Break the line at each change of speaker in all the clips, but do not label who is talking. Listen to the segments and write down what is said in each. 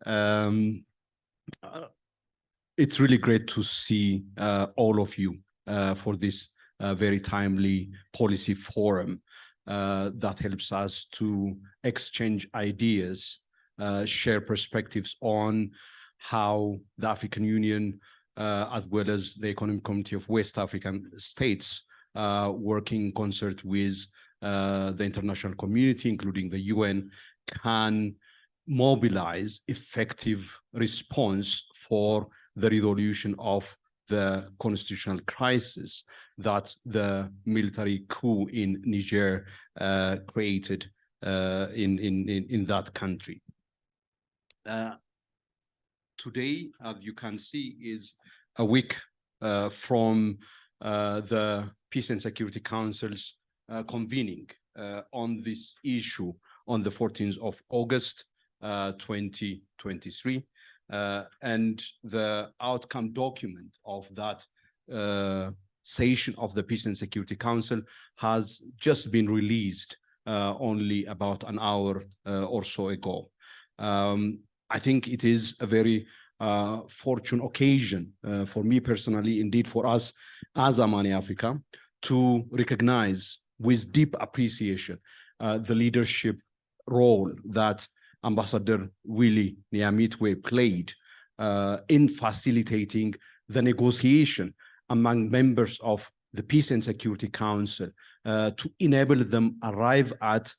Um, it's really great to see all of you for this very timely policy forum that helps us to exchange ideas, share perspectives on how the African Union, as well as the Economic Community of West African States, working in concert with the international community, including the UN, can mobilize effective response for the resolution of the constitutional crisis that the military coup in Niger created in that country. Today, as you can see, is a week from the Peace and Security Council's convening on this issue on the 14th of August, 2023. And the outcome document of that session of the Peace and Security Council has just been released only about an hour or so ago. I think it is a very fortunate occasion for me personally, indeed for us as Amani Africa, to recognize with deep appreciation the leadership role that Ambassador Willie Nyamitwe played in facilitating the negotiation among members of the Peace and Security Council to enable them arrive at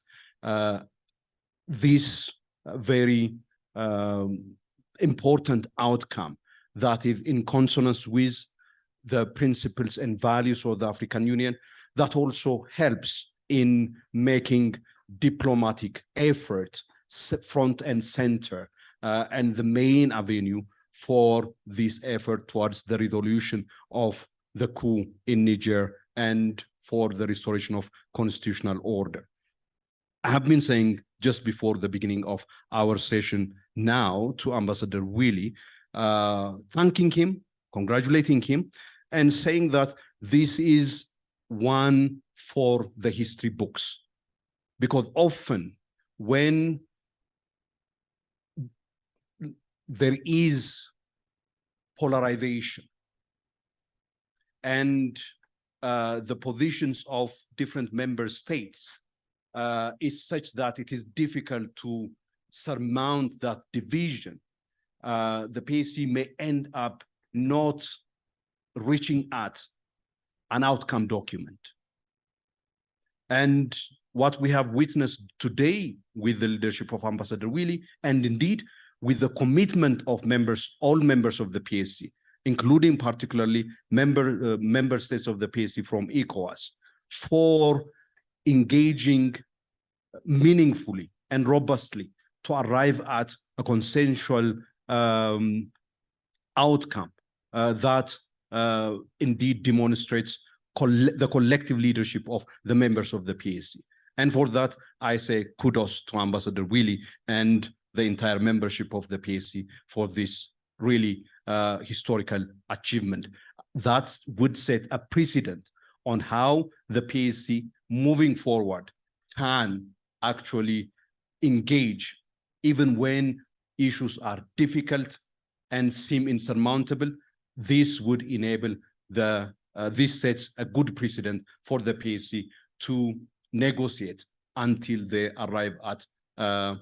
this very important outcome that is in consonance with the principles and values of the African Union, that also helps in making diplomatic effort front and center and the main avenue for this effort towards the resolution of the coup in Niger and for the restoration of constitutional order. I have been saying just before the beginning of our session now to Ambassador Willie, thanking him, congratulating him, and saying that this is one for the history books. Because often when there is polarization and the positions of different member states is such that it is difficult to surmount that division, the PSC may end up not reaching at an outcome document. And what we have witnessed today with the leadership of Ambassador Willie, and indeed with the commitment of members, all members of the PSC, including particularly member states of the PSC from ECOWAS, for engaging meaningfully and robustly to arrive at a consensual outcome that indeed demonstrates the collective leadership of the members of the PSC. And for that, I say kudos to Ambassador Willie and the entire membership of the PSC for this really historical achievement. That would set a precedent on how the PSC moving forward can actually engage even when issues are difficult and seem insurmountable. This would enable this sets a good precedent for the PSC to negotiate until they arrive at a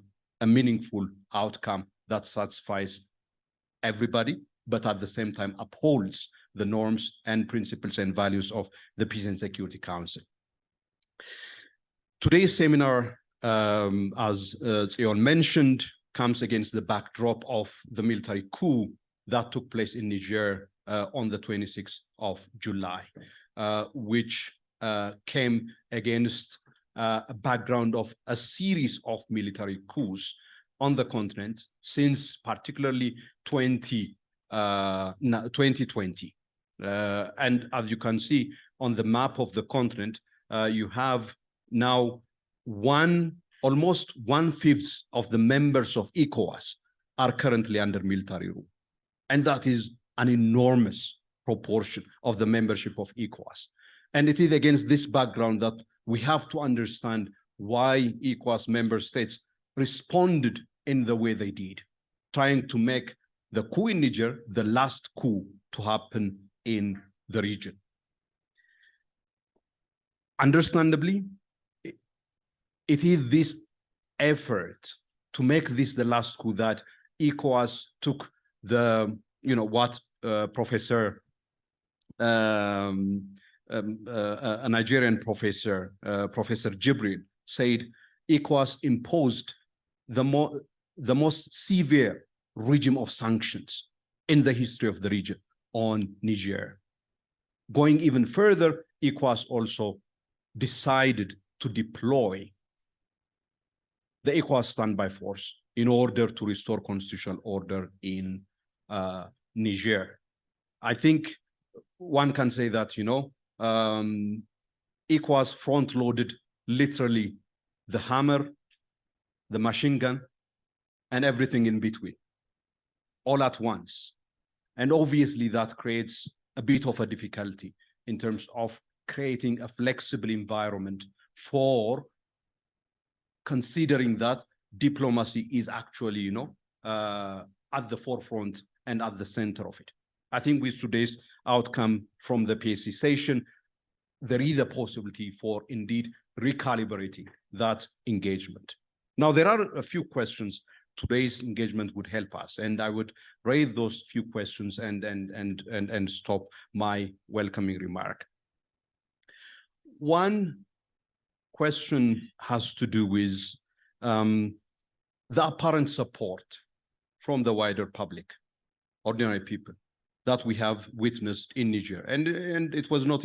meaningful outcome that satisfies everybody, but at the same time upholds the norms and principles and values of the Peace and Security Council. Today's seminar, as Zion mentioned, comes against the backdrop of the military coup that took place in Niger on the 26th of July, which came against a background of a series of military coups on the continent since particularly 2020. And as you can see on the map of the continent, you have now almost 1/5 of the members of ECOWAS are currently under military rule. And that is an enormous proportion of the membership of ECOWAS. And it is against this background that we have to understand why ECOWAS member states responded in the way they did trying to make the coup in Niger the last coup to happen in the region. Understandably, it is this effort to make this the last coup that ECOWAS took the, what Professor, a Nigerian professor, Professor Jibril said, ECOWAS imposed the most severe regime of sanctions in the history of the region on Niger. Going even further, ECOWAS also decided to deploy the ECOWAS standby force in order to restore constitutional order in Niger. I think one can say that, ECOWAS front-loaded literally the hammer, the machine gun, and everything in between, all at once. And obviously that creates a bit of a difficulty in terms of creating a flexible environment for considering that diplomacy is actually, at the forefront and at the center of it. I think with today's outcome from the PSC session, there is a possibility for indeed recalibrating that engagement. Now, there are a few questions today's engagement would help us, and I would raise those few questions and stop my welcoming remark. One question has to do with the apparent support from the wider public, ordinary people, that we have witnessed in Niger. And it was not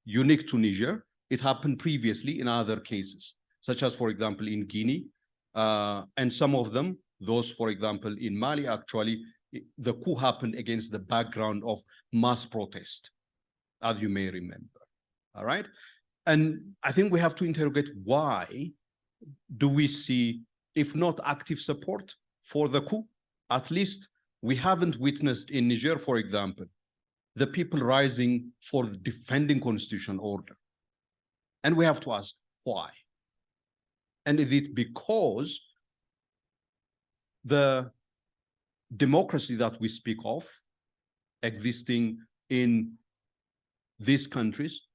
unique to Niger. It happened previously in other cases, such as, for example, in Guinea. And some of them, those, for example, in Mali, actually, the coup happened against the background of mass protest, as you may remember. All right. And I think we have to interrogate why do we see, if not active support for the coup, at least we haven't witnessed in Niger, for example, the people rising for defending constitutional order. And we have to ask why. And is it because the democracy that we speak of existing in these countries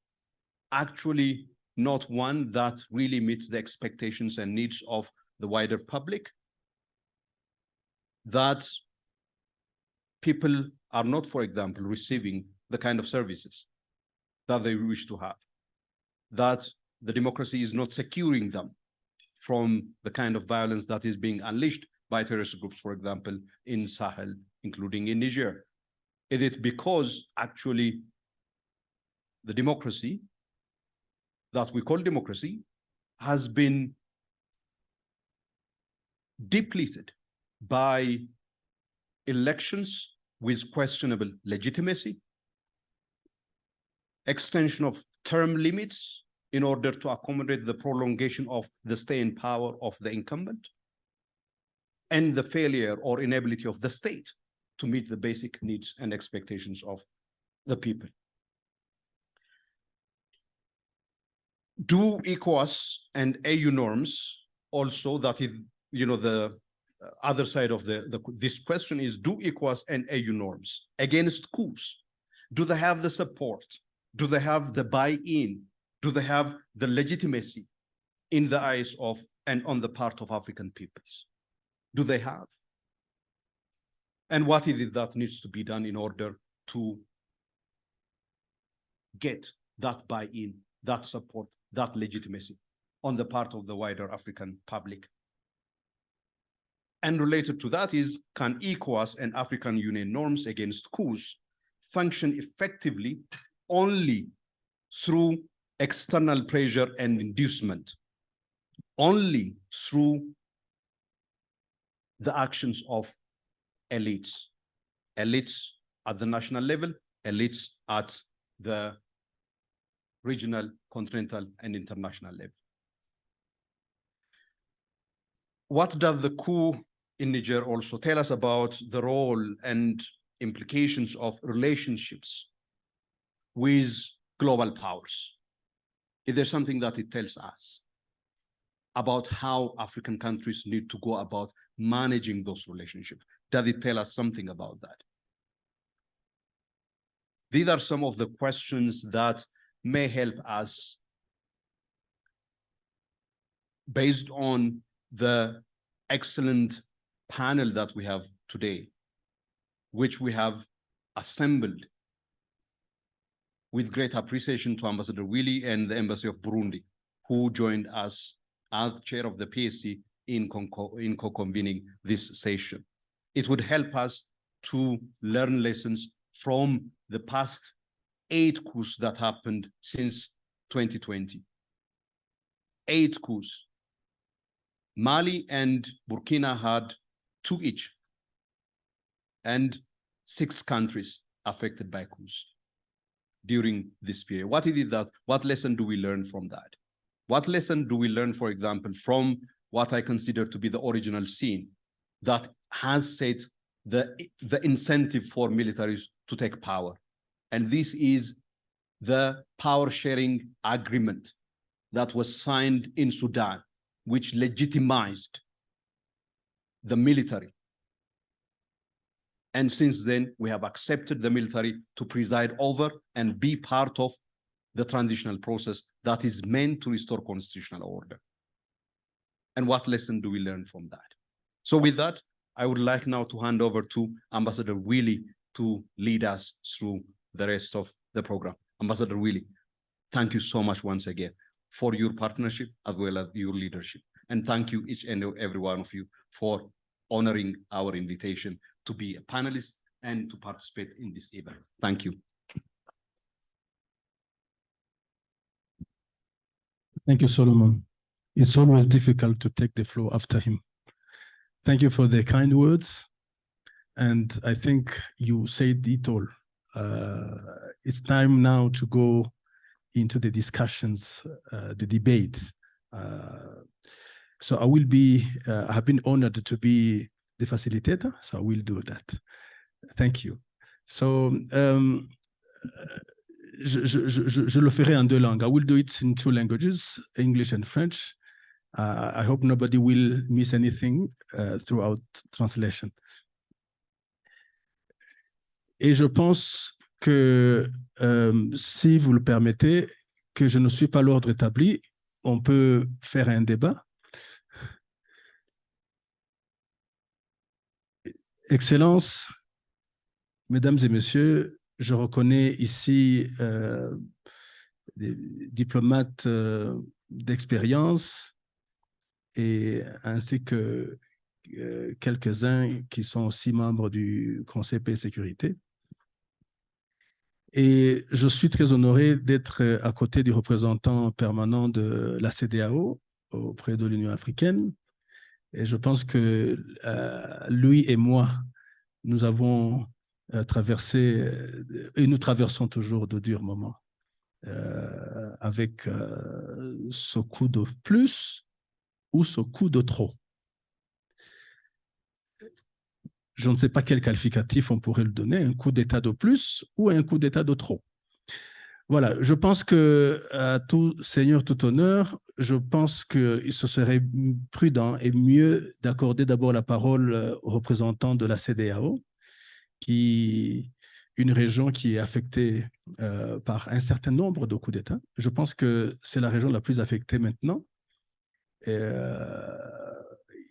actually not one that really meets the expectations and needs of the wider public? That people are not, for example, receiving the kind of services that they wish to have, that the democracy is not securing them from the kind of violence that is being unleashed by terrorist groups, for example, in Sahel, including in Niger? Is it because actually the democracy that we call democracy has been depleted by elections with questionable legitimacy, extension of term limits in order to accommodate the prolongation of the stay in power of the incumbent, and the failure or inability of the state to meet the basic needs and expectations of the people? Do ECOWAS and AU norms also, that is, the other side of this question is, do ECOWAS and AU norms against coups, do they have the support? Do they have the buy-in? Do they have the legitimacy in the eyes of and on the part of African peoples? Do they have? And what is it that needs to be done in order to get that buy-in, that support, that legitimacy on the part of the wider African public? And related to that is, can ECOWAS and African Union norms against coups function effectively only through external pressure and inducement, only through the actions of elites at the national level, elites at the regional, continental, and international level? What does the coup in Niger also tell us about the role and implications of relationships with global powers? Is there something that it tells us about how African countries need to go about managing those relationships, Does it tell us something about that? These are some of the questions that may help us based on the excellent panel that we have today, which we have assembled with great appreciation to Ambassador Willie and the Embassy of Burundi, who joined us as chair of the PSC in co-convening this session. It would help us to learn lessons from the past 8 coups that happened since 2020. 8 coups. Mali and Burkina had 2 each, and 6 countries affected by coups during this period. What is it that, what lesson do we learn from that? What lesson do we learn, for example, from what I consider to be the original scene that has set the incentive for militaries to take power? And this is the power sharing agreement that was signed in Sudan, which legitimized the military. And since then, we have accepted the military to preside over and be part of the transitional process that is meant to restore constitutional order. And what lesson do we learn from that? So with that, I would like now to hand over to Ambassador Willie to lead us through the rest of the program. Ambassador Willie, thank you so much once again for your partnership as well as your leadership. And thank you each and every one of you for honoring our invitation to be a panelist and to participate in this event. Thank you.
Thank you, Solomon. It's always difficult to take the floor after him. Thank you for the kind words. And I think you said it all. It's time now to go into the discussions, the debate. So I will be, I have been honored to be the facilitator, so I will do that. Thank you. So, je le ferai en 2 langues. I will do it in 2 languages, English and French. I hope nobody will miss anything throughout translation. Et je pense que, si vous le permettez, que je ne suis pas l'ordre établi, on peut faire un débat. Excellences, Mesdames et Messieurs, je reconnais ici des diplomates d'expérience et ainsi que quelques-uns qui sont aussi membres du Conseil paix et sécurité. Et je suis très honoré d'être à côté du représentant permanent de la CEDEAO auprès de l'Union africaine. Et je pense que lui et moi, nous avons traversé, et nous traversons toujours de durs moments, avec ce coup de plus ou ce coup de trop. Je ne sais pas quel qualificatif on pourrait le donner, un coup d'état de plus ou un coup d'état de trop. Voilà, je pense que, à tout seigneur, tout honneur, je pense qu'il se serait prudent et mieux d'accorder d'abord la parole aux représentants de la CEDEAO, une région qui est affectée par un certain nombre de coups d'État. Je pense que c'est la région la plus affectée maintenant. Et,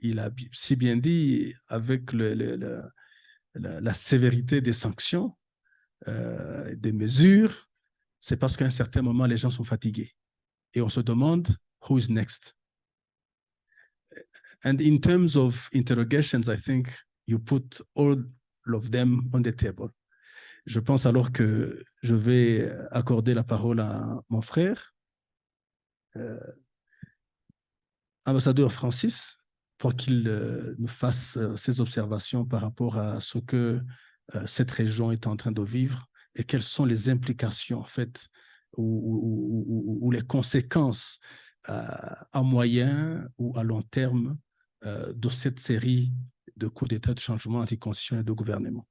il a si bien dit, avec la sévérité des sanctions, des mesures, c'est parce qu'à un certain moment, les gens sont fatigués. Et on se demande, who is next? And in terms of interrogations, I think you put all of them on the table. Je pense alors que je vais accorder la parole à mon frère, ambassadeur Francis, pour qu'il nous fasse ses observations par rapport à ce que cette région est en train de vivre et quelles sont les implications, en fait, ou les conséquences à moyen ou à long terme de cette série de coups d'État, de changement anticonstitutionnel et de gouvernement.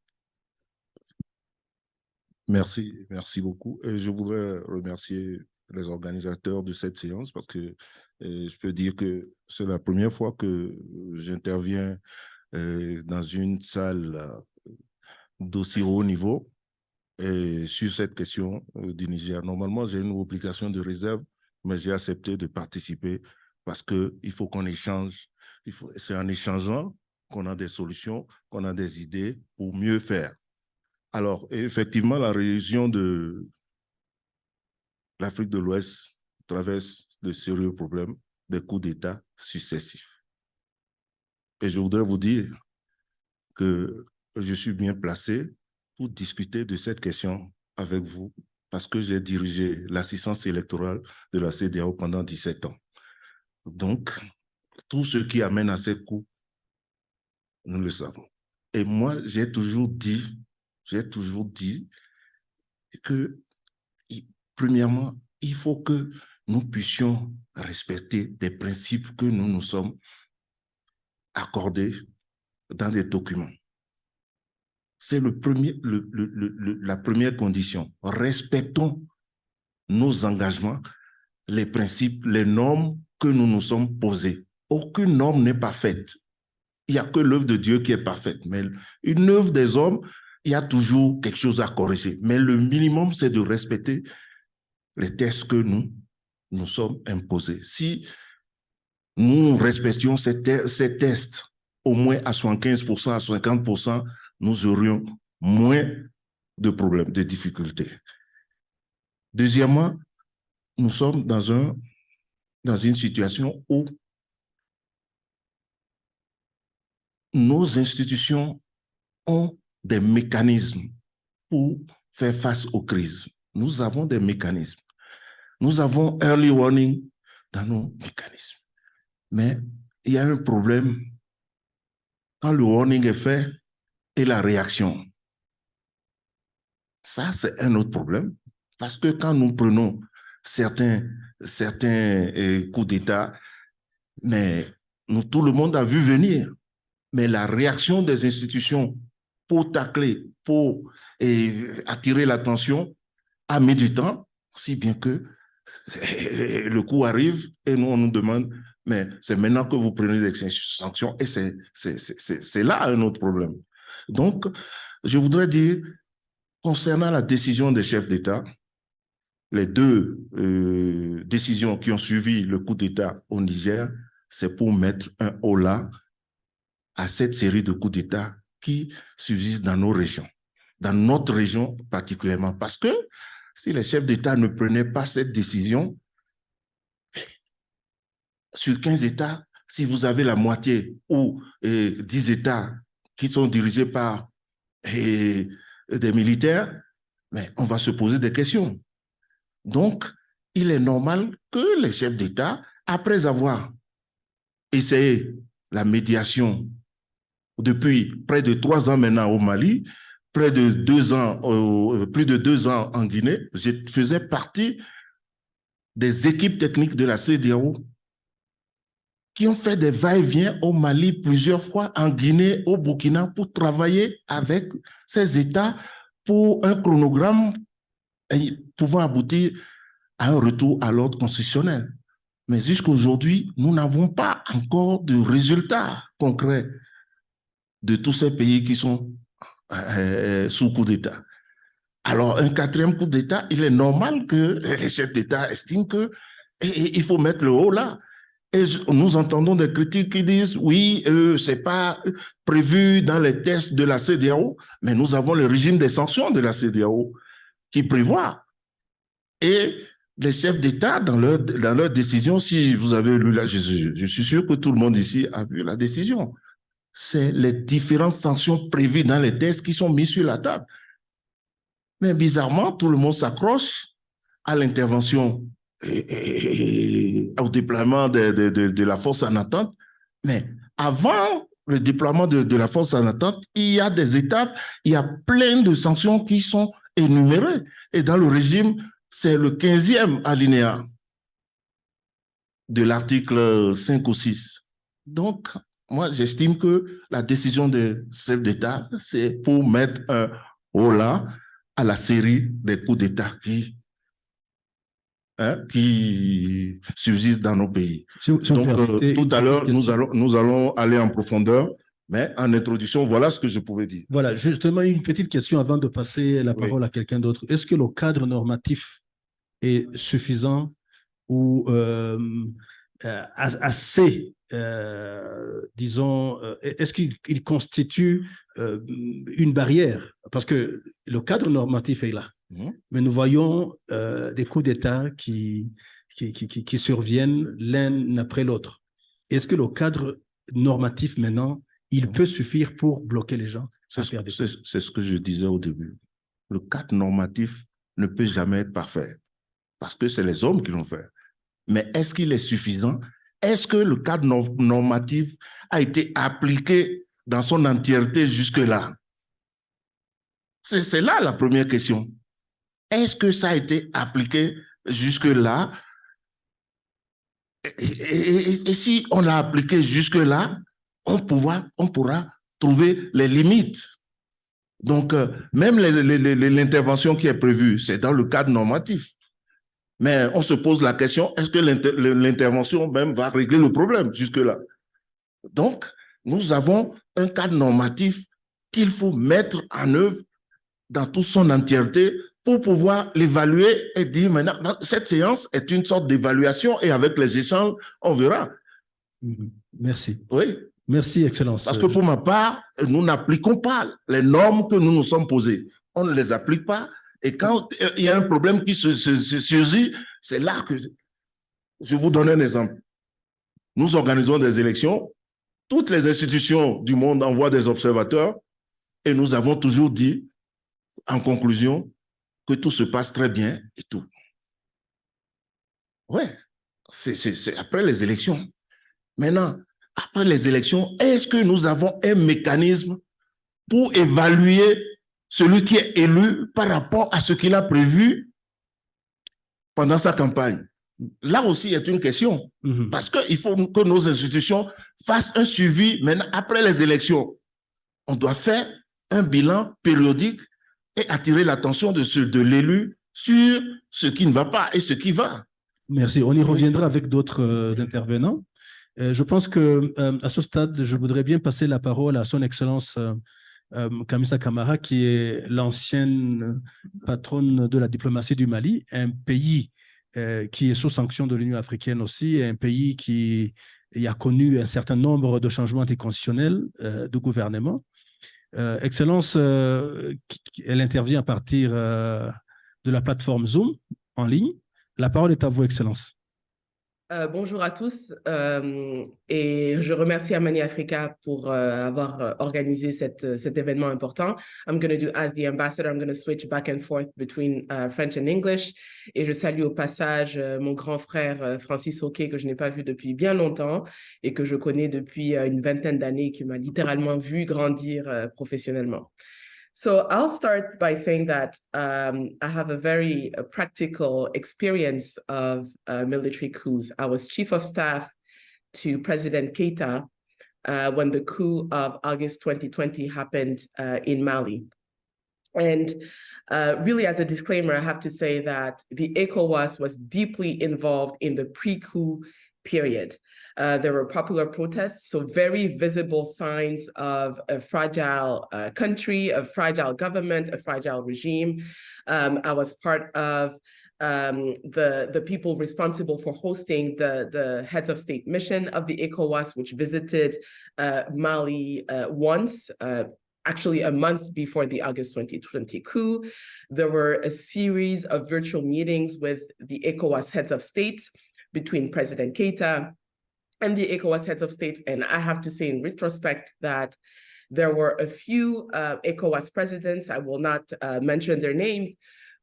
Merci beaucoup. Et je voudrais remercier les organisateurs de cette séance parce que je peux dire que c'est la première fois que j'interviens dans une salle d'aussi haut niveau sur cette question du Niger. Normalement, j'ai une obligation de réserve, mais j'ai accepté de participer parce qu'il faut qu'on échange. C'est en échangeant qu'on a des solutions, qu'on a des idées pour mieux faire. Alors, effectivement, la région de l'Afrique de l'Ouest traverse de sérieux problèmes, des coups d'État successifs. Et je voudrais vous dire que je suis bien placé pour discuter de cette question avec vous parce que j'ai dirigé l'assistance électorale de la CEDEAO pendant 17 ans. Donc, tout ce qui amène à ces coups, nous le savons. Et moi, j'ai toujours dit que, premièrement, il faut que nous puissions respecter des principes que nous nous sommes accordés dans des documents. C'est la première condition. Respectons nos engagements, les principes, les normes que nous nous sommes posés. Aucune norme n'est parfaite. Il n'y a que l'œuvre de Dieu qui est parfaite. Mais une œuvre des hommes, il y a toujours quelque chose à corriger. Mais le minimum, c'est de respecter les tests que nous sommes imposés. Si nous respections ces tests au moins à 75%, à 50%, nous aurions moins de problèmes, de difficultés. Deuxièmement, nous sommes dans une situation où nos institutions ont des mécanismes pour faire face aux crises. Nous avons des mécanismes. Nous avons early warning dans nos mécanismes. Mais il y a un problème quand le warning est fait et la réaction. Ça, c'est un autre problème. Parce que quand nous prenons certains coups d'État, mais tout le monde a vu venir. Mais la réaction des institutions pour tacler, pour attirer l'attention, a mis du temps, si bien que le coup arrive et nous, on nous demande, mais c'est maintenant que vous prenez des sanctions et c'est là un autre problème. Donc, je voudrais dire, concernant la décision des chefs d'État, les deux décisions qui ont suivi le coup d'État au Niger, c'est pour mettre un holà à cette série de coups d'État qui subsistent dans nos régions, dans notre région particulièrement. Parce que si les chefs d'État ne prenaient pas cette décision, sur 15 États, si vous avez la moitié ou 10 États qui sont dirigés par des militaires, mais on va se poser des questions. Donc, il est normal que les chefs d'État, après avoir essayé la médiation depuis près de 3 ans maintenant au Mali, plus de 2 ans en Guinée, je faisais partie des équipes techniques de la CEDEAO qui ont fait des va-et-vient au Mali plusieurs fois, en Guinée, au Burkina, pour travailler avec ces États pour un chronogramme pouvant aboutir à un retour à l'ordre constitutionnel. Mais jusqu'à aujourd'hui, nous n'avons pas encore de résultats concrets de tous ces pays qui sont sous coup d'État. Alors, un 4e coup d'État, il est normal que les chefs d'État estiment qu'il faut mettre le haut là. Et nous entendons des critiques qui disent, oui, ce n'est pas prévu dans les tests de la CEDEAO, mais nous avons le régime des sanctions de la CEDEAO qui prévoit. Et les chefs d'État, dans leur décision, si vous avez lu là, je suis sûr que tout le monde ici a vu la décision. C'est les différentes sanctions prévues dans les tests qui sont mises sur la table. Mais bizarrement, tout le monde s'accroche à l'intervention et au déploiement de la force en attente. Mais avant le déploiement de la force en attente, il y a des étapes, il y a plein de sanctions qui sont énumérées. Et dans le régime, c'est le 15e alinéa de l'article 5 ou 6. Donc, moi, j'estime que la décision des chefs d'État, c'est pour mettre un holà à la série des coups d'État qui subsistent dans nos pays. Donc, tout à l'heure, nous allons aller en profondeur Mais en introduction, voilà ce que je pouvais dire.
Voilà, justement, une petite question avant de passer la parole à quelqu'un d'autre. Est-ce que le cadre normatif est suffisant ou assez, disons, est-ce qu'il constitue une barrière? Parce que le cadre normatif est là, mais nous voyons des coups d'État qui surviennent l'un après l'autre. Est-ce que le cadre normatif maintenant, il peut suffire pour bloquer les gens?
C'est ce que je disais au début. Le cadre normatif ne peut jamais être parfait parce que c'est les hommes qui l'ont fait. Mais est-ce qu'il est suffisant? Est-ce que le cadre normatif a été appliqué dans son entièreté jusque-là? C'est là la première question. Est-ce que ça a été appliqué jusque-là? Et si on l'a appliqué jusque-là, on pourra trouver les limites. Donc, même l'intervention qui est prévue, c'est dans le cadre normatif. Mais on se pose la question, est-ce que l'intervention même va régler le problème jusque-là? Donc, nous avons un cadre normatif qu'il faut mettre en œuvre dans toute son entièreté pour pouvoir l'évaluer et dire maintenant, cette séance est une sorte d'évaluation et avec les échanges, on verra.
Merci.
Oui.
Merci, Excellence.
Parce que pour ma part, nous n'appliquons pas les normes que nous nous sommes posées. On ne les applique pas. Et quand il y a un problème qui se surgit, c'est là que... Je vous donne un exemple. Nous organisons des élections. Toutes les institutions du monde envoient des observateurs et nous avons toujours dit, en conclusion, que tout se passe très bien et tout. Ouais, c'est après les élections. Maintenant, après les élections, est-ce que nous avons un mécanisme pour évaluer celui qui est élu par rapport à ce qu'il a prévu pendant sa campagne? Là aussi est une question. Parce qu'il faut que nos institutions fassent un suivi maintenant après les élections. On doit faire un bilan périodique et attirer l'attention de l'élu sur ce qui ne va pas et ce qui va.
Merci. On y reviendra avec d'autres intervenants. Je pense qu'à ce stade, je voudrais bien passer la parole à son Excellence Kamisa Camara, qui est l'ancienne patronne de la diplomatie du Mali, un pays qui est sous sanction de l'Union africaine aussi, un pays qui a connu un certain nombre de changements anticonstitutionnels de gouvernement. Excellence, elle intervient à partir de la plateforme Zoom en ligne. La parole est à vous, Excellence.
Bonjour à tous et je remercie Amani Africa pour avoir organisé cet événement important. I'm going to do as the ambassador, I'm going to switch back and forth between French and English. Et je salue au passage mon grand frère Francis Oké, que je n'ai pas vu depuis bien longtemps et que je connais depuis une vingtaine d'années, qui m'a littéralement vu grandir professionnellement. So I'll start by saying that I have a very practical experience of military coups. I was chief of staff to President Keita when the coup of August 2020 happened in Mali. And really, as a disclaimer, I have to say that the ECOWAS was deeply involved in the pre-coup period. There were popular protests, so very visible signs of a fragile country, a fragile government, a fragile regime. I was part of the people responsible for hosting the heads of state mission of the ECOWAS, which visited Mali once, actually a month before the August 2020 coup. There were a series of virtual meetings with the ECOWAS heads of state between President Keita and the ECOWAS heads of state. And I have to say in retrospect that there were a few ECOWAS presidents, I will not mention their names,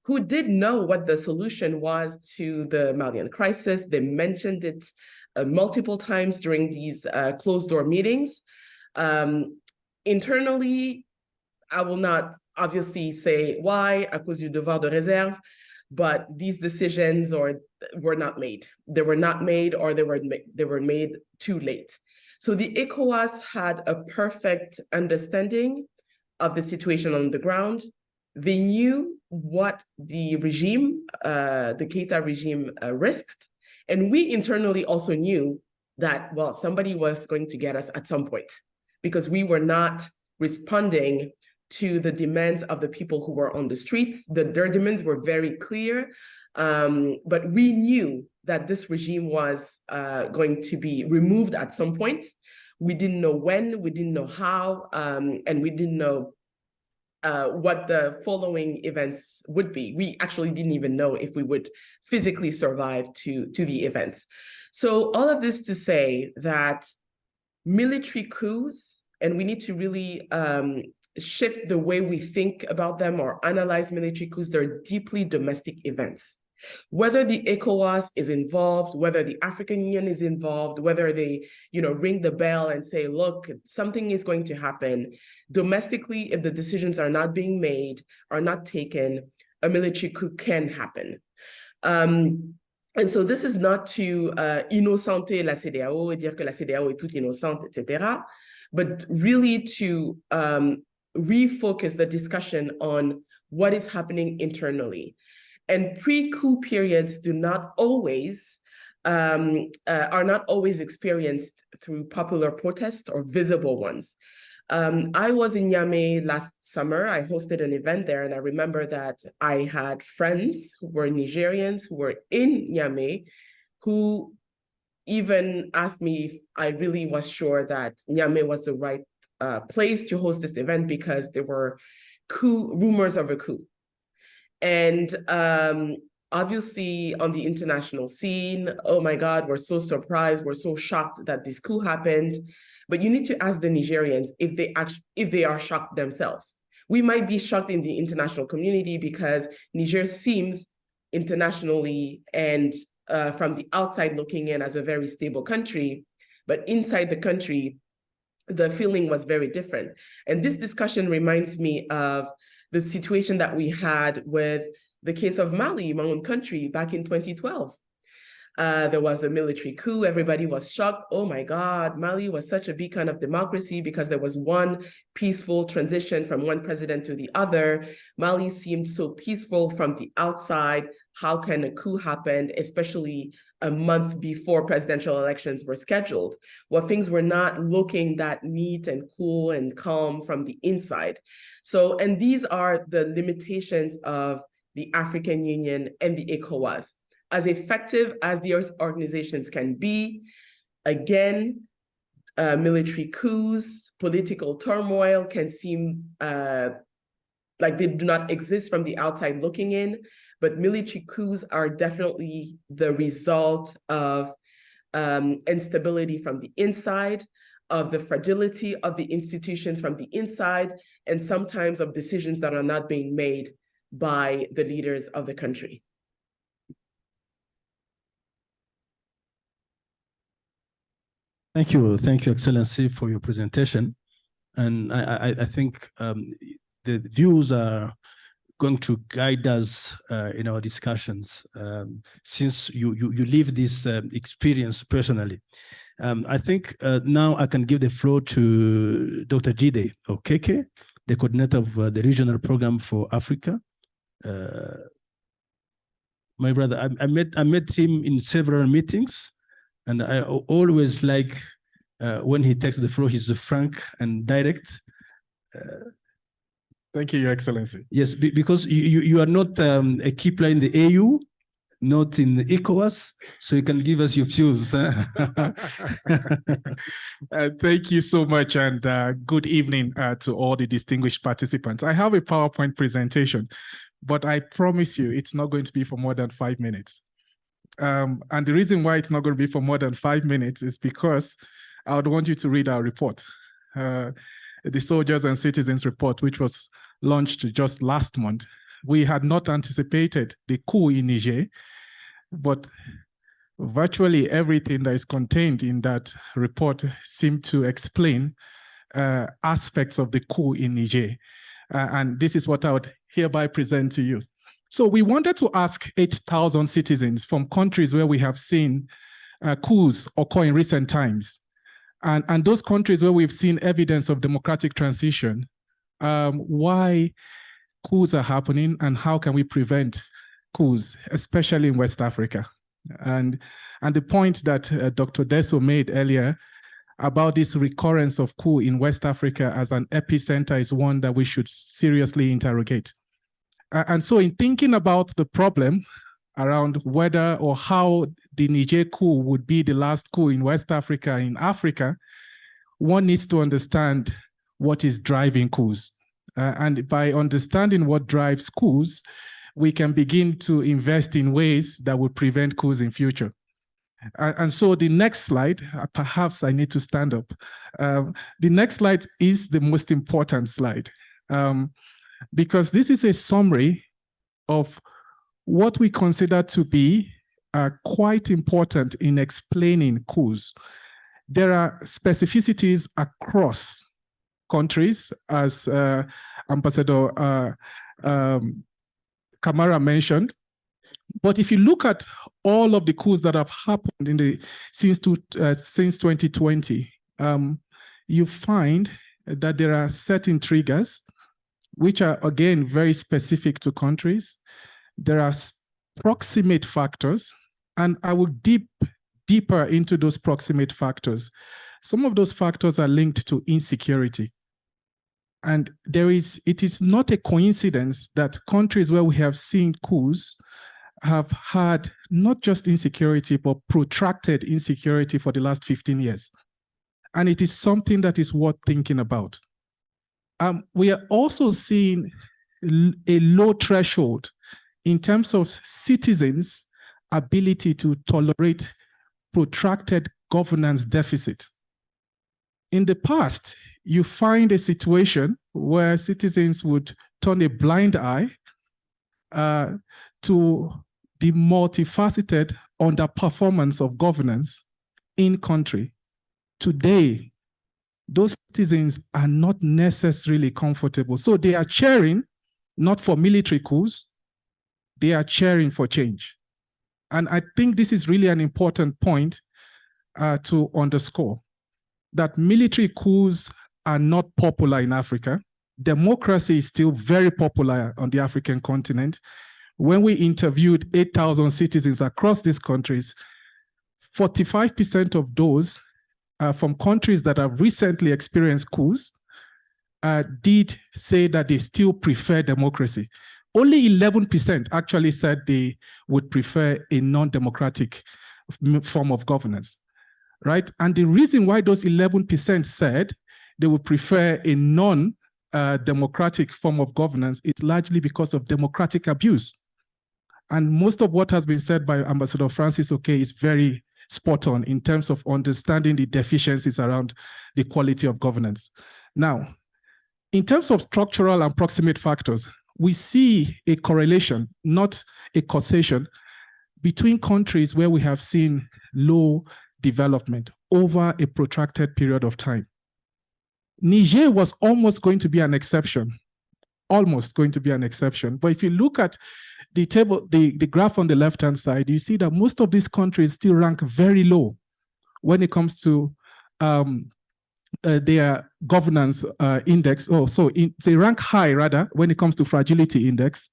who did know what the solution was to the Malian crisis. They mentioned it multiple times during these closed-door meetings. Internally, I will not obviously say why, à cause du devoir de réserve, but these decisions were not made. They were not made, or they were made too late. So the ECOWAS had a perfect understanding of the situation on the ground. They knew what the regime, the Keita regime, risked. And we internally also knew that, well, somebody was going to get us at some point. because we were not responding to the demands of the people who were on the streets. Their demands were very clear, but we knew that this regime was going to be removed at some point. We didn't know when, we didn't know how, and we didn't know what the following events would be. We actually didn't even know if we would physically survive to the events. So all of this to say that military coups, and we need to really shift the way we think about them or analyze military coups, they're deeply domestic events. Whether the ECOWAS is involved, whether the African Union is involved, whether they, ring the bell and say, look, something is going to happen. Domestically, if the decisions are not being made, are not taken, a military coup can happen. And so this is not to innocenter la CEDEAO et dire que la CEDEAO est toute innocente, etc., but really to refocus the discussion on what is happening internally. And pre-coup periods are not always experienced through popular protest or visible ones. I was in Niamey last summer. I hosted an event there, and I remember that I had friends who were Nigerians who were in Niamey who even asked me if I really was sure that Niamey was the right place to host this event because there were rumors of a coup. And obviously on the international scene, oh my God, we're so surprised, we're so shocked that this coup happened. But you need to ask the Nigerians if they are shocked themselves. We might be shocked in the international community because Niger seems internationally and from the outside looking in as a very stable country, but inside the country, the feeling was very different. And this discussion reminds me of the situation that we had with the case of Mali, my own country, back in 2012. There was a military coup. Everybody was shocked. Oh my God, Mali was such a beacon of democracy because there was one peaceful transition from one president to the other. Mali seemed so peaceful from the outside. How can a coup happen, especially a month before presidential elections were scheduled? Well, things were not looking that neat and cool and calm from the inside. So, and these are the limitations of the African Union and the ECOWAS. As effective as the organizations can be, again, military coups, political turmoil can seem like they do not exist from the outside looking in, but military coups are definitely the result of instability from the inside, of the fragility of the institutions from the inside, and sometimes of decisions that are not being made by the leaders of the country.
Thank you, Excellency, for your presentation. And I think the views are going to guide us in our discussions since you live this experience personally. I think now I can give the floor to Dr. Jide Okeke, the coordinator of the regional program for Africa. My brother, I met him in several meetings. And I always like when he takes the floor, he's frank and direct.
Thank you, Your Excellency.
Yes, because you are not a key player in the AU, not in the ECOWAS, so you can give us your views.
Thank you so much, and good evening to all the distinguished participants. I have a PowerPoint presentation, but I promise you it's not going to be for more than 5 minutes. And the reason why it's not going to be for more than 5 minutes is because I would want you to read our report, the Soldiers and Citizens Report, which was launched just last month. We had not anticipated the coup in Niger, but virtually everything that is contained in that report seemed to explain aspects of the coup in Niger. And this is what I would hereby present to you. So we wanted to ask 8,000 citizens from countries where we have seen coups occur in recent times, and those countries where we've seen evidence of democratic transition, why coups are happening and how can we prevent coups, especially in West Africa. And the point that Dr. Deso made earlier, about this recurrence of coup in West Africa as an epicenter is one that we should seriously interrogate. And so in thinking about the problem around whether or how the Niger coup would be the last coup in West Africa, in Africa, one needs to understand what is driving coups. And by understanding what drives coups, we can begin to invest in ways that will prevent coups in future. And so the next slide, perhaps I need to stand up. The next slide is the most important slide, because this is a summary of what we consider to be quite important in explaining coups. There are specificities across countries, as Ambassador Kamara mentioned. But if you look at all of the coups that have happened since 2020, you find that there are certain triggers, which are, again, very specific to countries. There are proximate factors, and I will deeper into those proximate factors. Some of those factors are linked to insecurity. And it is not a coincidence that countries where we have seen coups have had not just insecurity, but protracted insecurity for the last 15 years. And it is something that is worth thinking about. We are also seeing a low threshold in terms of citizens' ability to tolerate protracted governance deficit. In the past, you find a situation where citizens would turn a blind eye to the multifaceted underperformance of governance in country. Today, those citizens are not necessarily comfortable. So they are cheering, not for military coups, they are cheering for change. And I think this is really an important point to underscore, that military coups are not popular in Africa. Democracy is still very popular on the African continent. When we interviewed 8,000 citizens across these countries, 45% of those from countries that have recently experienced coups did say that they still prefer democracy. Only 11% actually said they would prefer a non-democratic form of governance, right? And the reason why those 11% said they would prefer a non-democratic form of governance is largely because of democratic abuse. And most of what has been said by Ambassador Francis Okey is very spot on in terms of understanding the deficiencies around the quality of governance. Now, in terms of structural and proximate factors, we see a correlation, not a causation, between countries where we have seen low development over a protracted period of time. Niger was almost going to be an exception, But if you look at the table, the graph on the left-hand side, you see that most of these countries still rank very low when it comes to their governance index. They rank high, rather, when it comes to fragility index.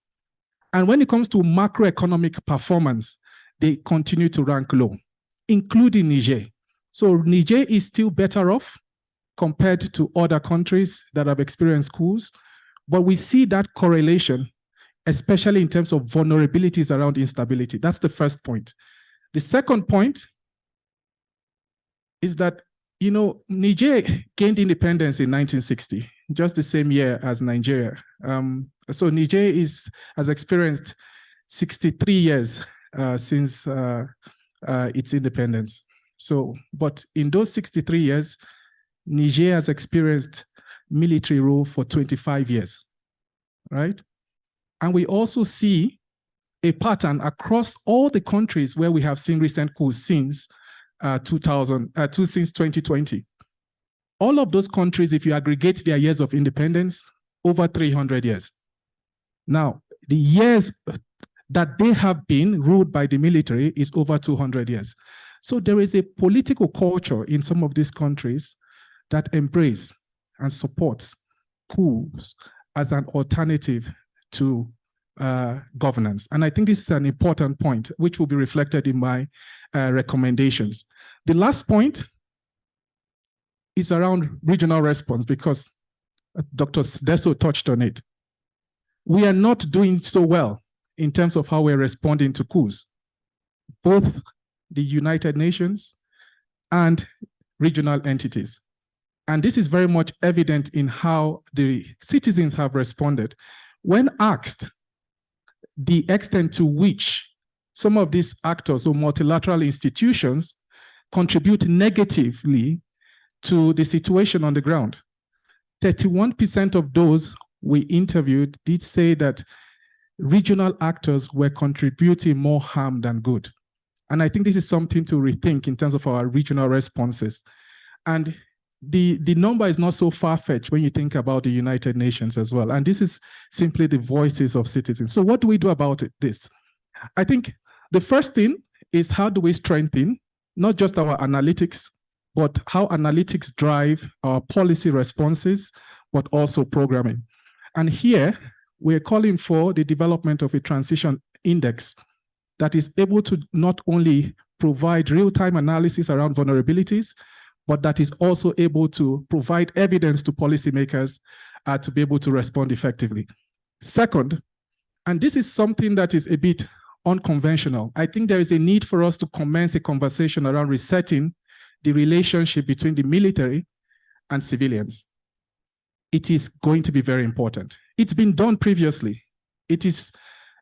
And when it comes to macroeconomic performance, they continue to rank low, including Niger. So Niger is still better off compared to other countries that have experienced coups. But we see that correlation, especially in terms of vulnerabilities around instability. That's the first point. The second point is that, Niger gained independence in 1960, just the same year as Nigeria. So Niger has experienced 63 years since its independence. But in those 63 years, Niger has experienced military rule for 25 years, right? And we also see a pattern across all the countries where we have seen recent coups since 2020. All of those countries, if you aggregate their years of independence, over 300 years. Now, the years that they have been ruled by the military is over 200 years. So there is a political culture in some of these countries that embrace and supports coups as an alternative to governance. And I think this is an important point, which will be reflected in my recommendations. The last point is around regional response, because Dr. Deso touched on it. We are not doing so well in terms of how we're responding to coups, both the United Nations and regional entities. And this is very much evident in how the citizens have responded. When asked the extent to which some of these actors or multilateral institutions contribute negatively to the situation on the ground, 31% of those we interviewed did say that regional actors were contributing more harm than good. And I think this is something to rethink in terms of our regional responses. And the number is not so far-fetched when you think about the United Nations as well. And this is simply the voices of citizens. So what do we do about this? I think the first thing is, how do we strengthen not just our analytics, but how analytics drive our policy responses, but also programming. And here, we're calling for the development of a transition index that is able to not only provide real-time analysis around vulnerabilities, but that is also able to provide evidence to policymakers to be able to respond effectively. Second, and this is something that is a bit unconventional, I think there is a need for us to commence a conversation around resetting the relationship between the military and civilians. It is going to be very important. It's been done previously. It is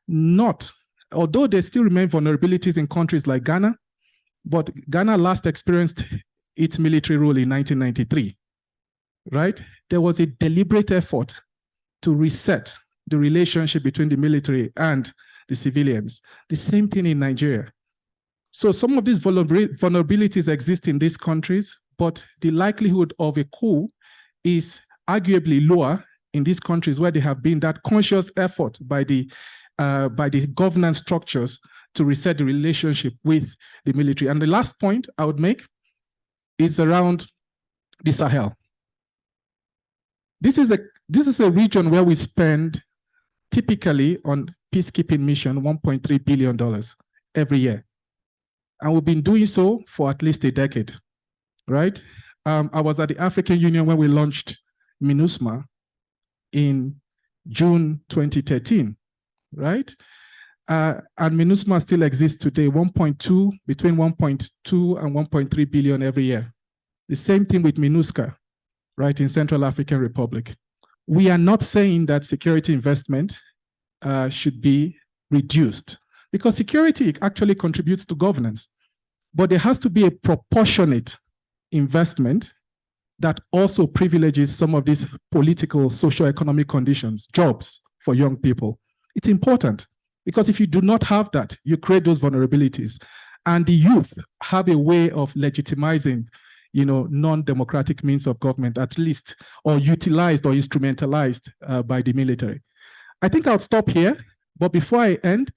not, although there still remain vulnerabilities in countries like Ghana, but Ghana last experienced its military rule in 1993, right? There was a deliberate effort to reset the relationship between the military and the civilians. The same thing in Nigeria. So some of these vulnerabilities exist in these countries, but the likelihood of a coup is arguably lower in these countries where there have been that conscious effort by the governance structures to reset the relationship with the military. And the last point I would make is around the Sahel. This is a region where we spend typically on peacekeeping mission $1.3 billion every year. And we've been doing so for at least a decade, right? I was at the African Union when we launched MINUSMA in June 2013, right? And MINUSMA still exists today, between 1.2 and 1.3 billion every year. The same thing with MINUSCA, right, in Central African Republic. We are not saying that security investment should be reduced, because security actually contributes to governance. But there has to be a proportionate investment that also privileges some of these political, socio-economic conditions, jobs for young people. It's important, because if you do not have that, you create those vulnerabilities. And the youth have a way of legitimizing, non-democratic means of government, at least, or utilized or instrumentalized by the military. I think I'll stop here, but before I end,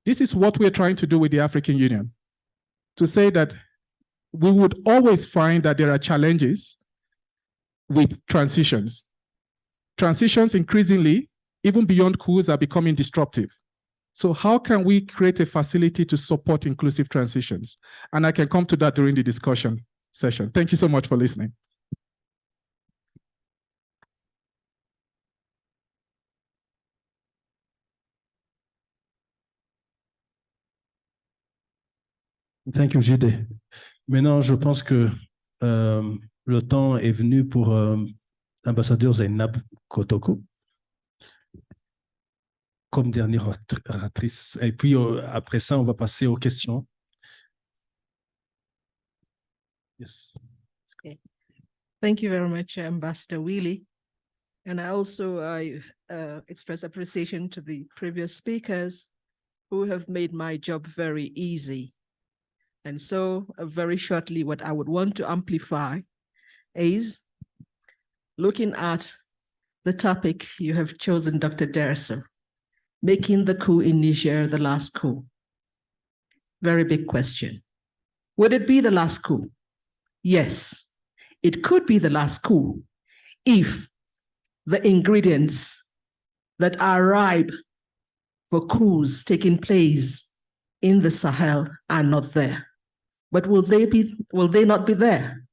this is what we're trying to do with the African Union, to say that we would always find that there are challenges with transitions. Transitions increasingly, even beyond coups, are becoming disruptive. So how can we create a facility to support inclusive transitions? And I can come to that during the discussion session. Thank you so much for listening.
Thank you, Jide. Maintenant, je pense que le temps est venu pour l'ambassadeur Zainab Kotoko comme dernière oratrice. Et puis, après ça, on va passer aux questions. Yes.
Okay. Thank you very much, Ambassador Wheely. And I also express appreciation to the previous speakers who have made my job very easy. And so very shortly, what I would want to amplify is looking at the topic you have chosen, Dr. Derso, making the coup in Niger the last coup. Very big question. Would it be the last coup? Yes, it could be the last coup if the ingredients that are ripe for coups taking place in the Sahel are not there. But will they not be there?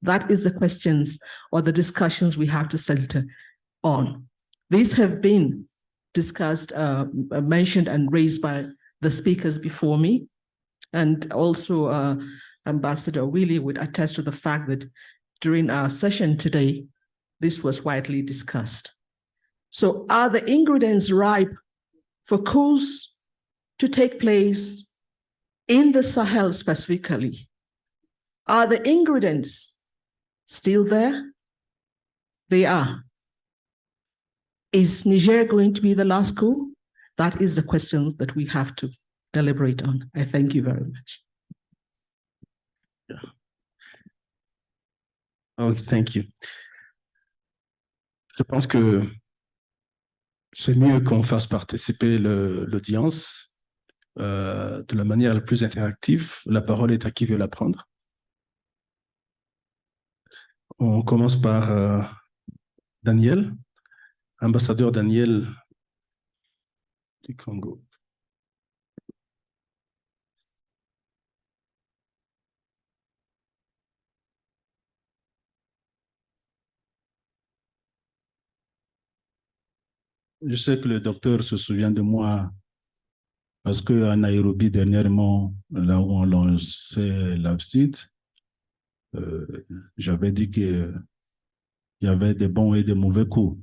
That is the questions or the discussions we have to center on. These have been discussed, mentioned and raised by the speakers before me. And also Ambassador Willie would attest to the fact that during our session today, this was widely discussed. So are the ingredients ripe for coups to take place in the Sahel specifically? Are the ingredients still there? They are. Is Niger going to be the last coup? That is the question that we have to deliberate on. I thank you very much.
Yeah. Oh, thank you. Je pense que c'est mieux qu'on fasse participer l'audience de la manière la plus interactive. La parole est à qui veut la prendre. On commence par Daniel, ambassadeur Daniel du Congo.
Je sais que le docteur se souvient de moi parce qu'à Nairobi, dernièrement, là où on lançait l'AFSID, j'avais dit qu'il y avait des bons et des mauvais coups.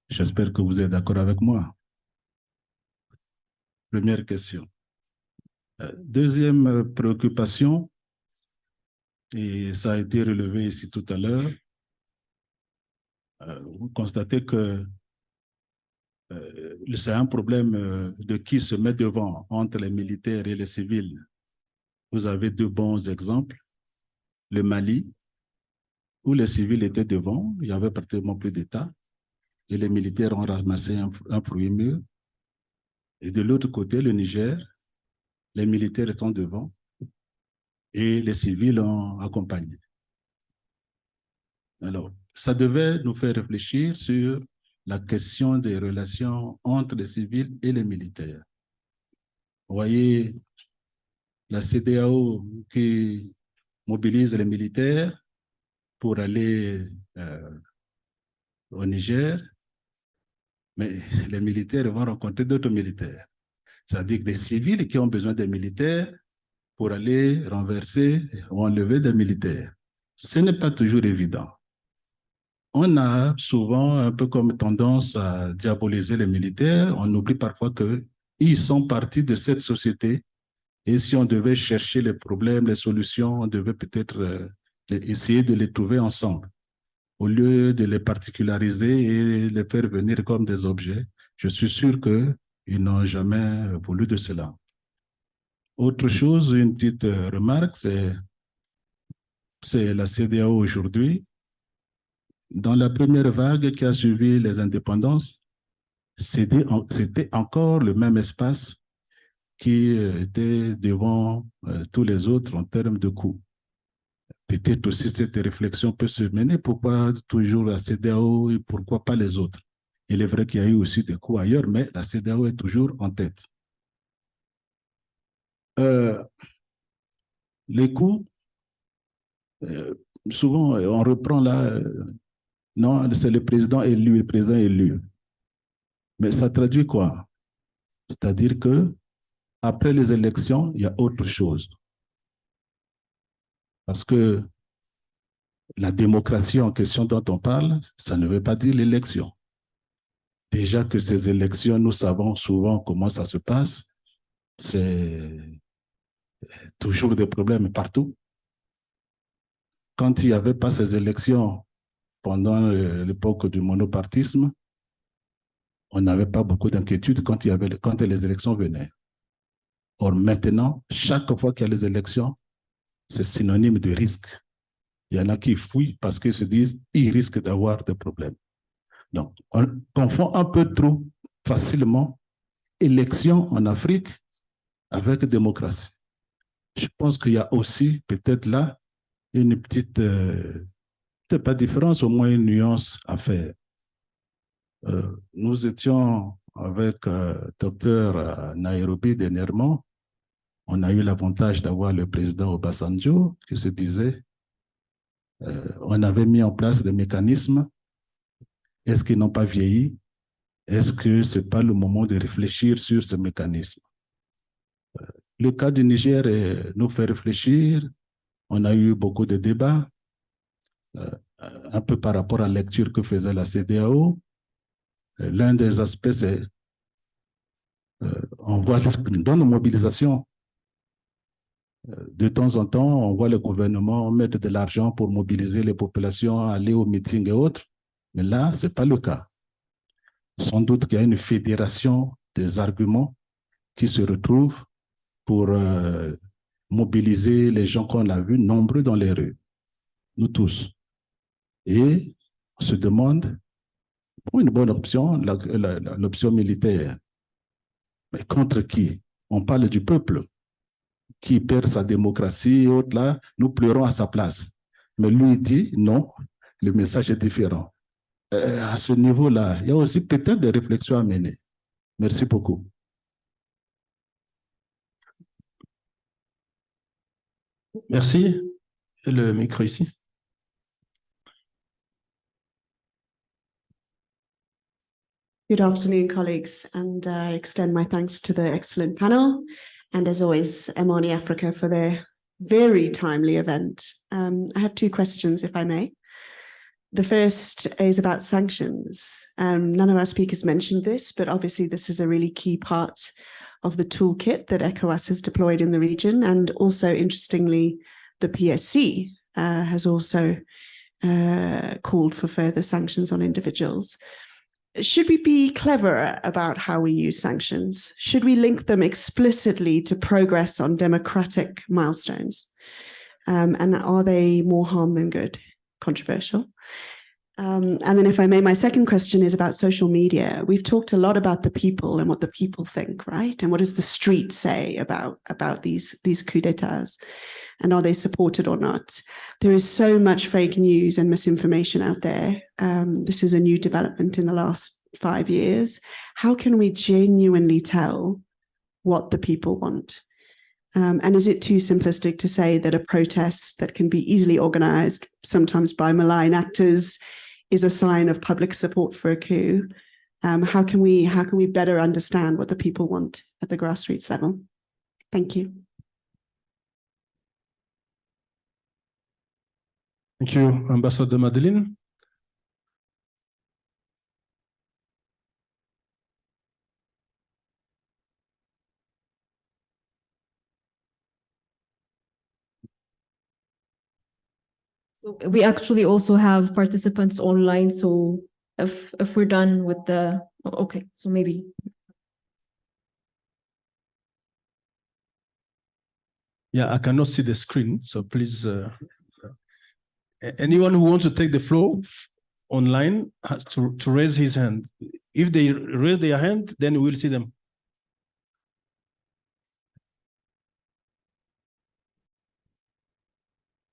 J'espère que vous êtes d'accord avec moi. Première question. Deuxième préoccupation, et ça a été relevé ici tout à l'heure, vous constatez que c'est un problème de qui se met devant entre les militaires et les civils. Vous avez deux bons exemples. Le Mali, où les civils étaient devant, il n'y avait pratiquement plus d'État, et les militaires ont ramassé un premier mur. Et de l'autre côté, le Niger, les militaires sont devant, et les civils ont accompagné. Alors, ça devait nous faire réfléchir sur la question des relations entre les civils et les militaires. Vous voyez, la CEDEAO qui mobilise les militaires pour aller au Niger, mais les militaires vont rencontrer d'autres militaires. C'est-à-dire que des civils qui ont besoin des militaires pour aller renverser ou enlever des militaires. Ce n'est pas toujours évident. On a souvent un peu comme tendance à diaboliser les militaires. On oublie parfois qu'ils sont partis de cette société. Et si on devait chercher les problèmes, les solutions, on devait peut-être essayer de les trouver ensemble. Au lieu de les particulariser et les faire venir comme des objets, je suis sûr qu'ils n'ont jamais voulu de cela. Autre chose, une petite remarque, c'est la CEDEAO aujourd'hui. Dans la première vague qui a suivi les indépendances, c'était encore le même espace qui était devant tous les autres en termes de coûts. Peut-être aussi cette réflexion peut se mener, pourquoi toujours la CEDEAO et pourquoi pas les autres? Il est vrai qu'il y a eu aussi des coûts ailleurs, mais la CEDEAO est toujours en tête. Les coûts, souvent on reprend là, non, c'est le président élu, le président élu. Mais ça traduit quoi? C'est-à-dire que après les élections, il y a autre chose. Parce que la démocratie en question dont on parle, ça ne veut pas dire l'élection. Déjà que ces élections, nous savons souvent comment ça se passe. C'est toujours des problèmes partout. Quand il n'y avait pas ces élections pendant l'époque du monopartisme, on n'avait pas beaucoup d'inquiétude quand les élections venaient. Or maintenant, chaque fois qu'il y a les élections, c'est synonyme de risque. Il y en a qui fuient parce qu'ils se disent qu'ils risquent d'avoir des problèmes. Donc, on confond un peu trop facilement élection en Afrique avec démocratie. Je pense qu'il y a aussi peut-être là une petite, peut-être pas différence, au moins une nuance à faire. Nous étions avec docteur à Nairobi dernièrement. On a eu l'avantage d'avoir le président Obasanjo qui se disait On avait mis en place des mécanismes. Est-ce qu'ils n'ont pas vieilli? Est-ce que ce n'est pas le moment de réfléchir sur ce mécanisme? Le cas du Niger nous fait réfléchir. On a eu beaucoup de débats, un peu par rapport à la lecture que faisait la CEDEAO. L'un des aspects, c'est on voit dans nos mobilisations, de temps en temps, on voit le gouvernement mettre de l'argent pour mobiliser les populations, aller aux meetings et autres. Mais là, ce n'est pas le cas. Sans doute qu'il y a une fédération des arguments qui se retrouvent pour mobiliser les gens qu'on a vus nombreux dans les rues, nous tous. Et on se demande, pour une bonne option, l'option militaire. Mais contre qui? On parle du peuple qui perd sa démocratie et autres là, nous pleurons à sa place. Mais lui dit non, le message est différent. À ce niveau-là, il y a aussi peut-être des réflexions à mener. Merci beaucoup.
Merci. Le micro ici.
Good afternoon, colleagues, and I extend my thanks to the excellent panel, and as always, Amani Africa for their very timely event. I have two questions, if I may. The first is about sanctions. None of our speakers mentioned this, but obviously this is a really key part of the toolkit that ECOWAS has deployed in the region, and also, interestingly, the PSC has also called for further sanctions on individuals. Should we be cleverer about how we use sanctions? Should we link them explicitly to progress on democratic milestones? And are they more harm than good? Controversial. And then if I may, my second question is about social media. We've talked a lot about the people and what the people think, right? And what does the street say about these coups d'etats? And are they supported or not? There is so much fake news and misinformation out there. This is a new development in the last 5 years. How can we genuinely tell what the people want? And is it too simplistic to say that a protest that can be easily organized, sometimes by malign actors, is a sign of public support for a coup? How can we better understand what the people want at the grassroots level? Thank you.
Thank you, Ambassador Madeleine.
So we actually also have participants online. So if we're done with the, okay, so maybe.
Yeah, I cannot see the screen, so please, anyone who wants to take the floor online has to raise his hand. If they raise their hand, then we will see them.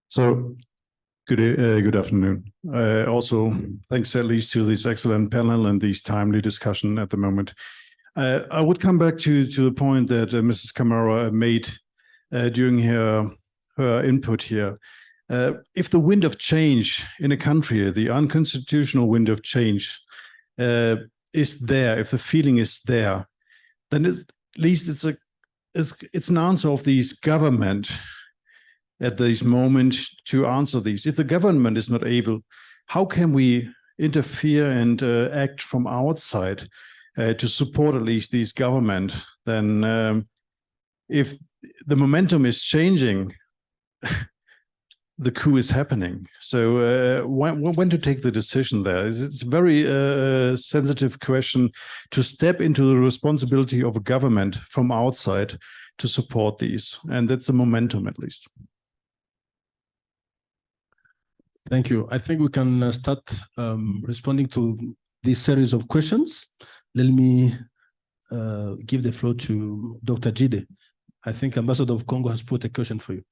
So, good afternoon. Also, thanks at least to this excellent panel and this timely discussion at the moment. I would come back to the point that Mrs. Kamara made during her input here. If the wind of change in a country, the unconstitutional wind of change is there, if the feeling is there, then at least it's an answer of this government at this moment to answer these. If the government is not able, how can we interfere and act from outside to support at least this government? Then if the momentum is changing, the coup is happening. So when to take the decision there? It's a very sensitive question to step into the responsibility of a government from outside to support these. And that's a momentum at least.
Thank you. I think we can start responding to this series of questions. Let me give the floor to Dr. Jide. I think Ambassador of Congo has put a question for you.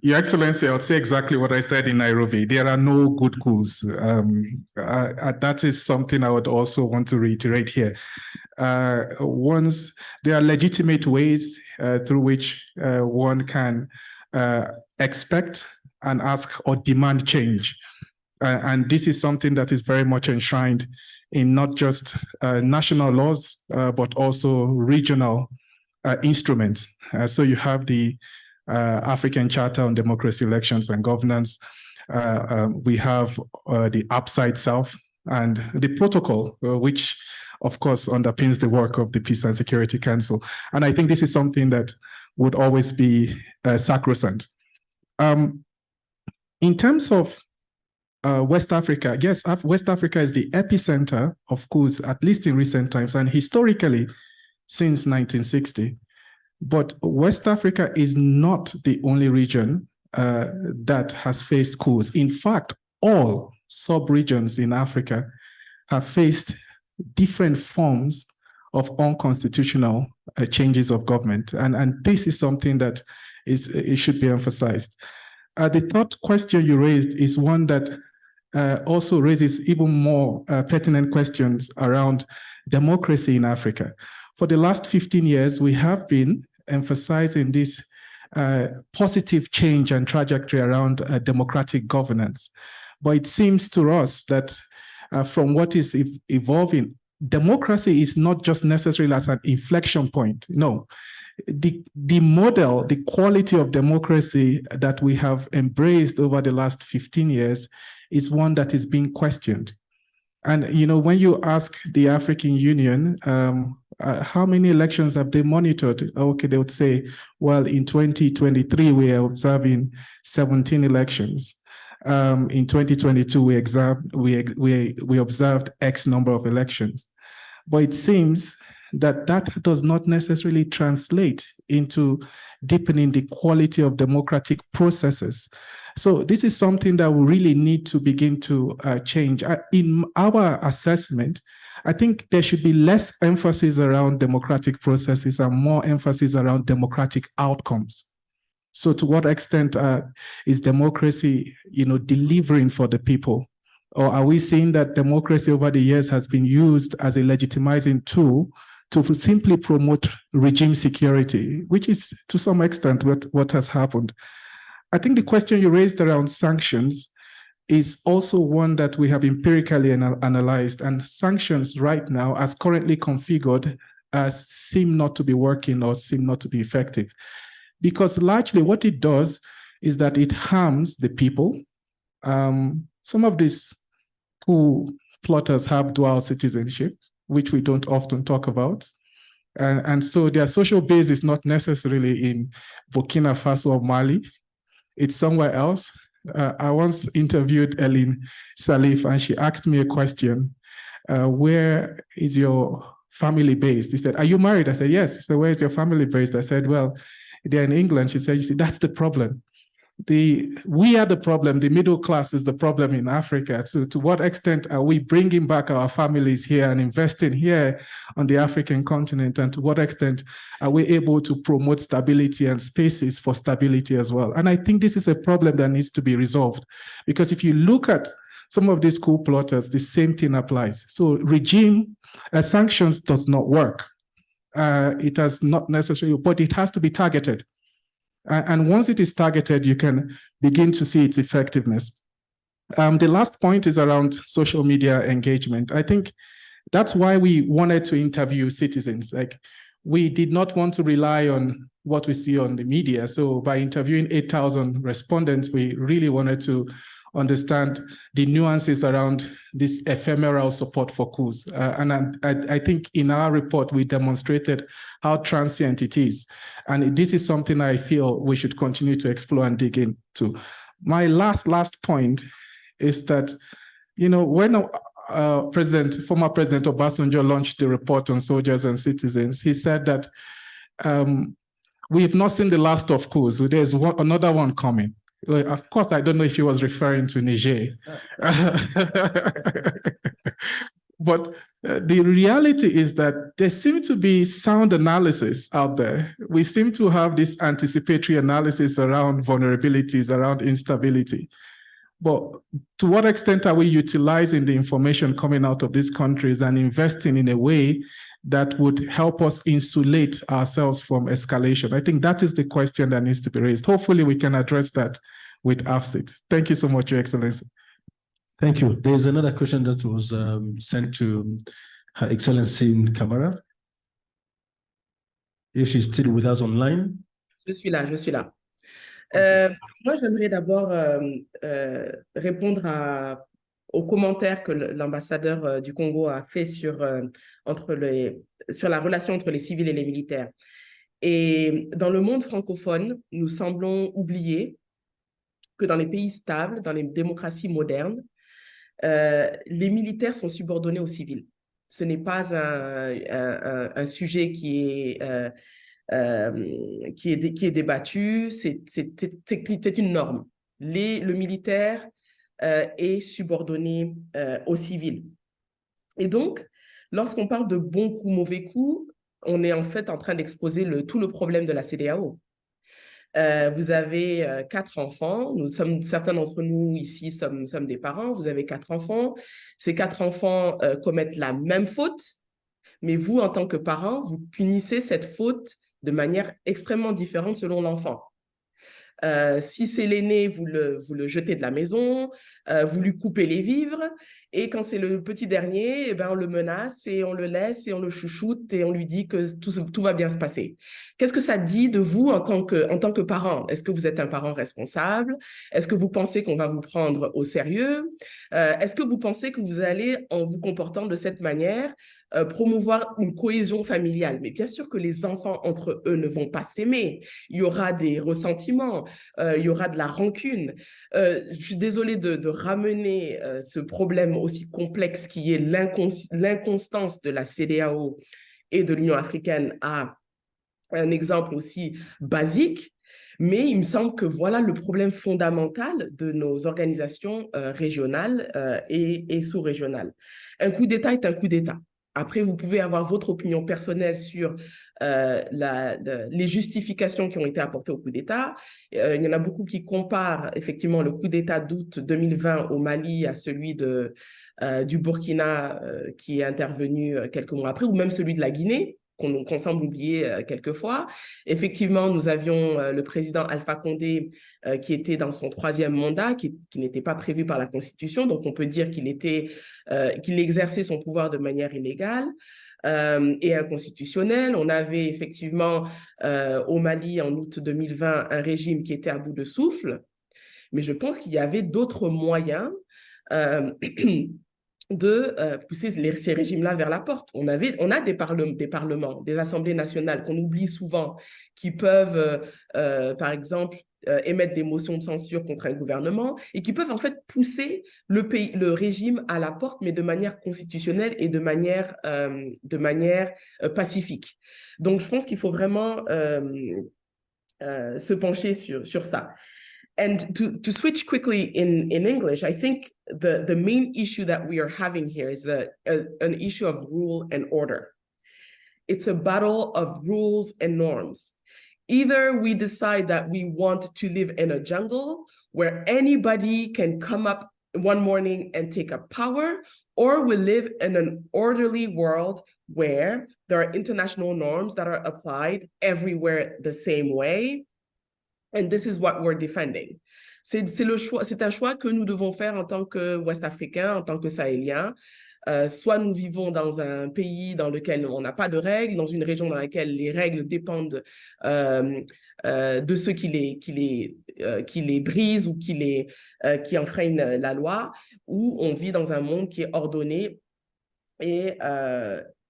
Your Excellency, I would say exactly what I said in Nairobi. There are no good coups. That is something I would also want to reiterate here. once there are legitimate ways through which one can expect and ask or demand change. And this is something that is very much enshrined in not just national laws, but also regional instruments. So you have the African Charter on Democracy, Elections and Governance. We have the Upside South and the protocol, which of course underpins the work of the Peace and Security Council. And I think this is something that would always be sacrosanct. In terms of West Africa, yes, West Africa is the epicenter of coups, at least in recent times, and historically since 1960. But West Africa is not the only region that has faced coups. In fact, all sub-regions in Africa have faced different forms of unconstitutional changes of government. And this is something that it should be emphasized. The third question you raised is one that also raises even more pertinent questions around democracy in Africa. For the last 15 years, we have been emphasizing this positive change and trajectory around democratic governance. But it seems to us that from what is evolving, democracy is not just necessarily as an inflection point. No, the model, the quality of democracy that we have embraced over the last 15 years is one that is being questioned. And, you know, when you ask the African Union, how many elections have they monitored? Okay, they would say, well, in 2023, we are observing 17 elections. In 2022, we observed X number of elections. But it seems that that does not necessarily translate into deepening the quality of democratic processes. So this is something that we really need to begin to change. In our assessment, I think there should be less emphasis around democratic processes and more emphasis around democratic outcomes. So to what extent is democracy, you know, delivering for the people? Or are we seeing that democracy over the years has been used as a legitimizing tool to simply promote regime security, which is to some extent what has happened? I think the question you raised around sanctions is also one that we have empirically analyzed, and sanctions right now, as currently configured, seem not to be working or seem not to be effective. Because largely what it does is that it harms the people. Some of these coup plotters have dual citizenship, which we don't often talk about. And so their social base is not necessarily in Burkina Faso or Mali. It's somewhere else. I once interviewed Ellen Salif, and she asked me a question, where is your family based? He said, are you married? I said, yes. He said, where is your family based? I said, well, they're in England. She said, you see, that's the problem. We are the problem. The middle class is the problem in Africa. So to what extent are we bringing back our families here and investing here on the African continent? And to what extent are we able to promote stability and spaces for stability as well? And I think this is a problem that needs to be resolved, because if you look at some of these coup plotters, the same thing applies. So regime sanctions does not work. It has not necessarily, but it has to be targeted. And once it is targeted, you can begin to see its effectiveness. The last point is around social media engagement. I think that's why we wanted to interview citizens. Like, we did not want to rely on what we see on the media. So by interviewing 8,000 respondents, we really wanted to understand the nuances around this ephemeral support for coups. And I think in our report, we demonstrated how transient it is. And this is something I feel we should continue to explore and dig into. My last point is that, you know, when former President Obasanjo launched the report on soldiers and citizens, he said that we have not seen the last of coups. There's another one coming. Of course, I don't know if he was referring to Niger. But the reality is that there seems to be sound analysis out there. We seem to have this anticipatory analysis around vulnerabilities, around instability. But to what extent are we utilizing the information coming out of these countries and investing in a way that would help us insulate ourselves from escalation? I think that is the question that needs to be raised. Hopefully we can address that with AFSIT. Thank you so much, Your Excellency.
Thank you. There's another question that was sent to Her Excellency in Camara. If she's still with us online.
Je suis là, je suis là. Moi, j'aimerais d'abord répondre aux commentaires que l'ambassadeur du Congo a fait sur la relation entre les civils et les militaires. Et dans le monde francophone, nous semblons oublier que dans les pays stables, dans les démocraties modernes, les militaires sont subordonnés aux civils. Ce n'est pas un sujet qui est débattu, c'est une norme. Le militaire est subordonné aux civils. Et donc, lorsqu'on parle de bons coups, mauvais coups, on est en fait en train d'exposer tout le problème de la CEDEAO. Vous avez 4 enfants, certains d'entre nous ici sommes des parents, vous avez 4 enfants, ces 4 enfants commettent la même faute, mais vous, en tant que parent, vous punissez cette faute de manière extrêmement différente selon l'enfant. Si c'est l'aîné, vous le jetez de la maison, vous lui coupez les vivres, et quand c'est le petit dernier, eh ben, on le menace et on le laisse et on le chouchoute et on lui dit que tout va bien se passer. Qu'est-ce que ça dit de vous en tant que parent? Est-ce que vous êtes un parent responsable? Est-ce que vous pensez qu'on va vous prendre au sérieux? Est-ce que vous pensez que vous allez, en vous comportant de cette manière, promouvoir une cohésion familiale? Mais bien sûr que les enfants entre eux ne vont pas s'aimer. Il y aura des ressentiments, il y aura de la rancune. Je suis désolée de ramener ce problème aussi complexe qui est l'inconstance de la CEDEAO et de l'Union africaine à un exemple aussi basique, mais il me semble que voilà le problème fondamental de nos organisations régionales et sous-régionales. Un coup d'État est un coup d'État. Après, vous pouvez avoir votre opinion personnelle sur les justifications qui ont été apportées au coup d'État. Il y en a beaucoup qui comparent effectivement le coup d'État d'août 2020 au Mali à celui du Burkina qui est intervenu quelques mois après, ou même celui de la Guinée, qu'on semble oublier quelquefois. Effectivement, nous avions le président Alpha Condé qui était dans son 3e mandat, qui n'était pas prévu par la Constitution, donc on peut dire qu'il exerçait son pouvoir de manière illégale et inconstitutionnelle. On avait effectivement au Mali en août 2020 un régime qui était à bout de souffle, mais je pense qu'il y avait d'autres moyens de pousser ces régimes-là vers la porte. On a des parlements, des assemblées nationales qu'on oublie souvent, qui peuvent, par exemple, émettre des motions de censure contre un gouvernement et qui peuvent en fait pousser le régime à la porte, mais de manière constitutionnelle et de manière pacifique. Donc, je pense qu'il faut vraiment se pencher sur ça. And to switch quickly in English, I think the main issue that we are having here is an issue of rule and order. It's a battle of rules and norms. Either we decide that we want to live in a jungle where anybody can come up one morning and take up power, or we live in an orderly world where there are international norms that are applied everywhere the same way. And this is what we're defending. C'est un choix que nous devons faire en tant que Ouest-Africains, en tant que Sahéliens. Soit nous vivons dans un pays dans lequel on n'a pas de règles, dans une région dans laquelle les règles dépendent de ceux qui les brisent ou qui enfreignent la loi, ou on vit dans un monde qui est ordonné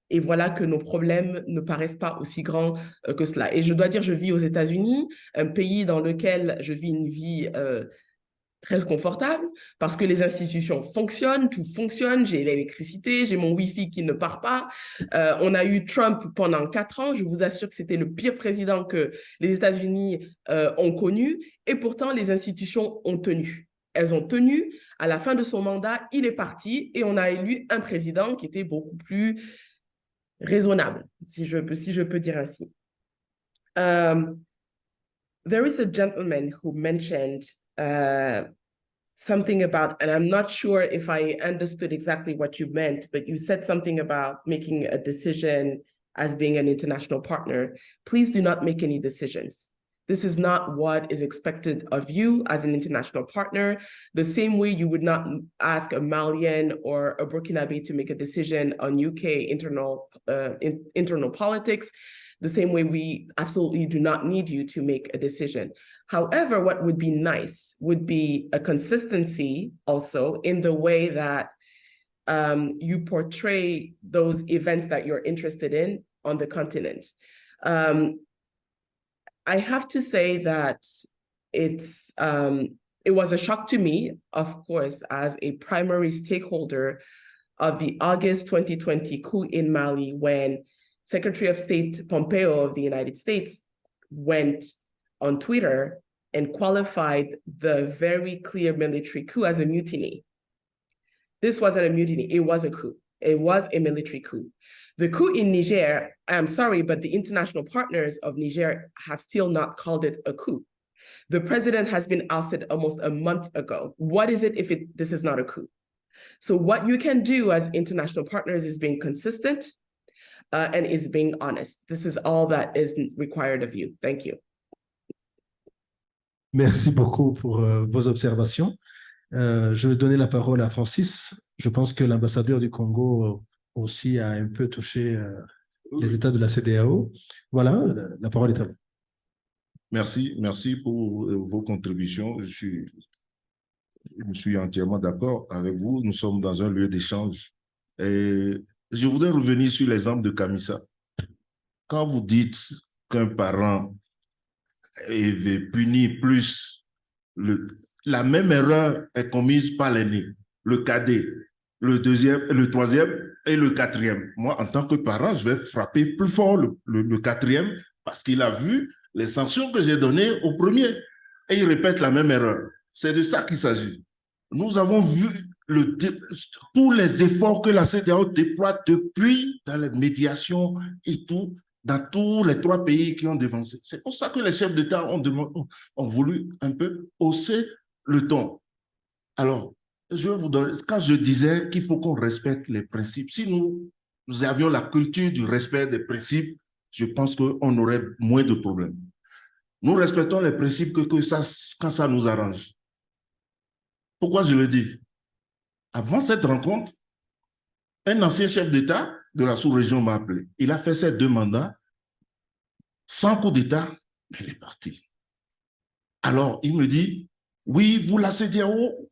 et voilà que nos problèmes ne paraissent pas aussi grands que cela. Et je dois dire, je vis aux États-Unis, un pays dans lequel je vis une vie très confortable parce que les institutions fonctionnent, tout fonctionne, j'ai l'électricité, j'ai mon Wi-Fi qui ne part pas. On a eu Trump pendant 4 ans, je vous assure que c'était le pire président que les États-Unis ont connu, et pourtant les institutions ont tenu. Elles ont tenu. À la fin de son mandat, il est parti et on a élu un président qui était beaucoup plus raisonnable, si je peux dire ainsi. There is a gentleman who mentioned something about, and I'm not sure if I understood exactly what you meant, but you said something about making a decision as being an international partner. Please do not make any decisions. This is not what is expected of you as an international partner. The same way you would not ask a Malian or a Burkinabe to make a decision on UK internal politics, the same way we absolutely do not need you to make a decision. However, what would be nice would be a consistency also in the way that you portray those events that you're interested in on the continent. I have to say that it was a shock to me, of course, as a primary stakeholder of the August 2020 coup in Mali, when Secretary of State Pompeo of the United States went on Twitter and qualified the very clear military coup as a mutiny. This wasn't a mutiny, it was a coup. It was a military coup. The coup in Niger, I'm sorry, but the international partners of Niger have still not called it a coup. The president has been ousted almost a month ago. What is it if this is not a coup? So what you can do as international partners is being consistent and is being honest. This is all that is required of you. Thank you.
Merci beaucoup pour vos observations. Je vais donner la parole à Francis. Je pense que l'ambassadeur du Congo aussi a un peu touché les États de la CEDEAO. Voilà, la parole est à vous.
Merci pour vos contributions. Je suis entièrement d'accord avec vous. Nous sommes dans un lieu d'échange. Et je voudrais revenir sur l'exemple de Kamisa. Quand vous dites qu'un parent punit plus, la même erreur est commise par l'aîné, le cadet, le deuxième, le troisième et le quatrième. Moi, en tant que parent, je vais frapper plus fort le quatrième parce qu'il a vu les sanctions que j'ai données au premier et il répète la même erreur. C'est de ça qu'il s'agit. Nous avons vu tous les efforts que la CEDEAO déploie depuis dans les médiations et tout, dans tous les 3 pays qui ont dévancé. C'est pour ça que les chefs d'État ont voulu un peu hausser le ton. Alors, je vais vous donner, quand je disais qu'il faut qu'on respecte les principes, si nous avions la culture du respect des principes, je pense qu'on aurait moins de problèmes. Nous respectons les principes quand ça nous arrange. Pourquoi je le dis? Avant cette rencontre, un ancien chef d'État de la sous-région m'a appelé. Il a fait ses 2 mandats, sans coup d'État, mais il est parti. Alors, il me dit, oui, vous la CEDEAO,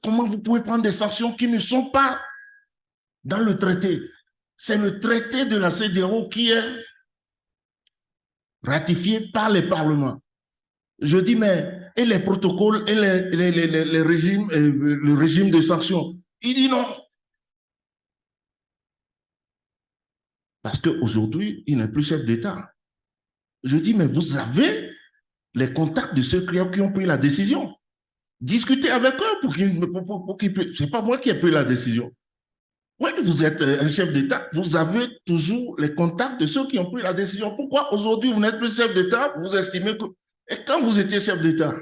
comment vous pouvez prendre des sanctions qui ne sont pas dans le traité? C'est le traité de la CEDEAO qui est ratifié par les parlements. Je dis, mais et les protocoles et les régimes, le régime de sanctions? Il dit non. Parce qu'aujourd'hui, il n'est plus chef d'État. Je dis, mais vous avez les contacts de ceux qui ont pris la décision. Discutez avec eux pour qu'ils c'est pas moi qui ai pris la décision. Oui, vous êtes un chef d'État, vous avez toujours les contacts de ceux qui ont pris la décision. Pourquoi aujourd'hui vous n'êtes plus chef d'État? Vous estimez que... Et quand vous étiez chef d'État?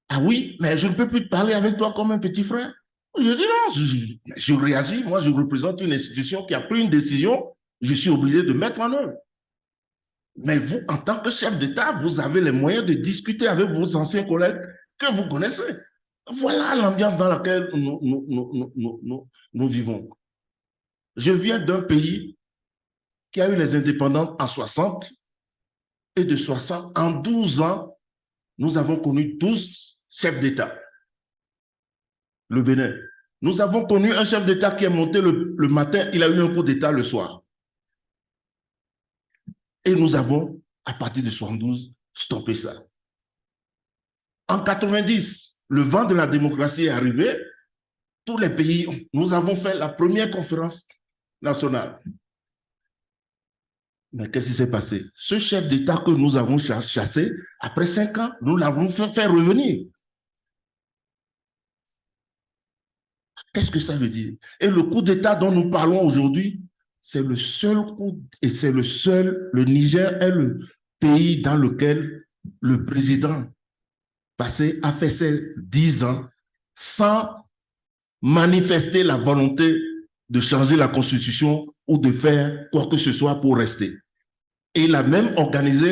Ah oui, mais je ne peux plus te parler avec toi comme un petit frère. Je dis non, je réagis. Moi, je représente une institution qui a pris une décision. Je suis obligé de mettre en œuvre. Mais vous, en tant que chef d'État, vous avez les moyens de discuter avec vos anciens collègues que vous connaissez. Voilà l'ambiance dans laquelle nous vivons. Je viens d'un pays qui a eu les indépendances en 60 et de 60, en 12 ans, nous avons connu 12 chefs d'État. Le Bénin. Nous avons connu un chef d'État qui est monté le matin, il a eu un coup d'État le soir. Et nous avons, à partir de 72, stoppé ça. En 90, le vent de la démocratie est arrivé. Tous les pays, nous avons fait la première conférence nationale. Mais qu'est-ce qui s'est passé? Ce chef d'État que nous avons chassé, après 5 ans, nous l'avons fait revenir. Qu'est-ce que ça veut dire? Et le coup d'État dont nous parlons aujourd'hui, c'est le seul coup, et c'est le Niger est le pays dans lequel le président passé a fait ses 10 ans sans manifester la volonté de changer la constitution ou de faire quoi que ce soit pour rester. Et il a même organisé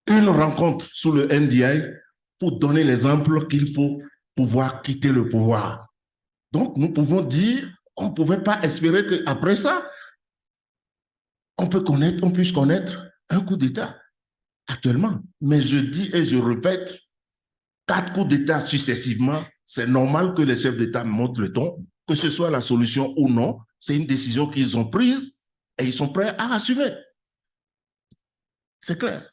une rencontre sous le NDI pour donner l'exemple qu'il faut pouvoir quitter le pouvoir. Donc, nous pouvons dire, on ne pouvait pas espérer qu'après ça, on puisse connaître un coup d'État actuellement. Mais je dis et je répète, 4 coups d'État successivement, c'est normal que les chefs d'État montent le ton, que ce soit la solution ou non, c'est une décision qu'ils ont prise et ils sont prêts à assumer. C'est clair.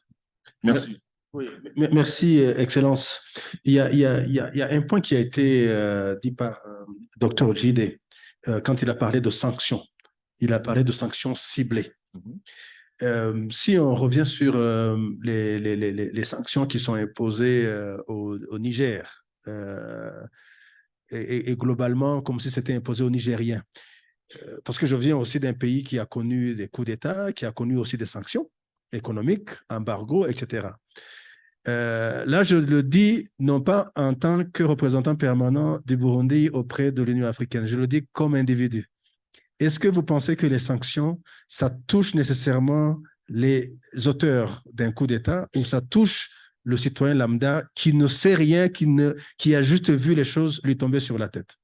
Merci.
Oui, merci, Excellence. Il y a un point qui a été dit par Dr. Jide quand il a parlé de sanctions. Il a parlé de sanctions ciblées. Si on revient sur les sanctions qui sont imposées au Niger, et globalement comme si c'était imposé aux Nigériens, parce que je viens aussi d'un pays qui a connu des coups d'État, qui a connu aussi des sanctions économiques, embargo, etc. Là, je le dis non pas en tant que représentant permanent du Burundi auprès de l'Union africaine, je le dis comme individu. Est-ce que vous pensez que les sanctions, ça touche nécessairement les auteurs d'un coup d'État ou ça touche le citoyen lambda qui ne sait rien, qui a juste vu les choses lui tomber sur la tête?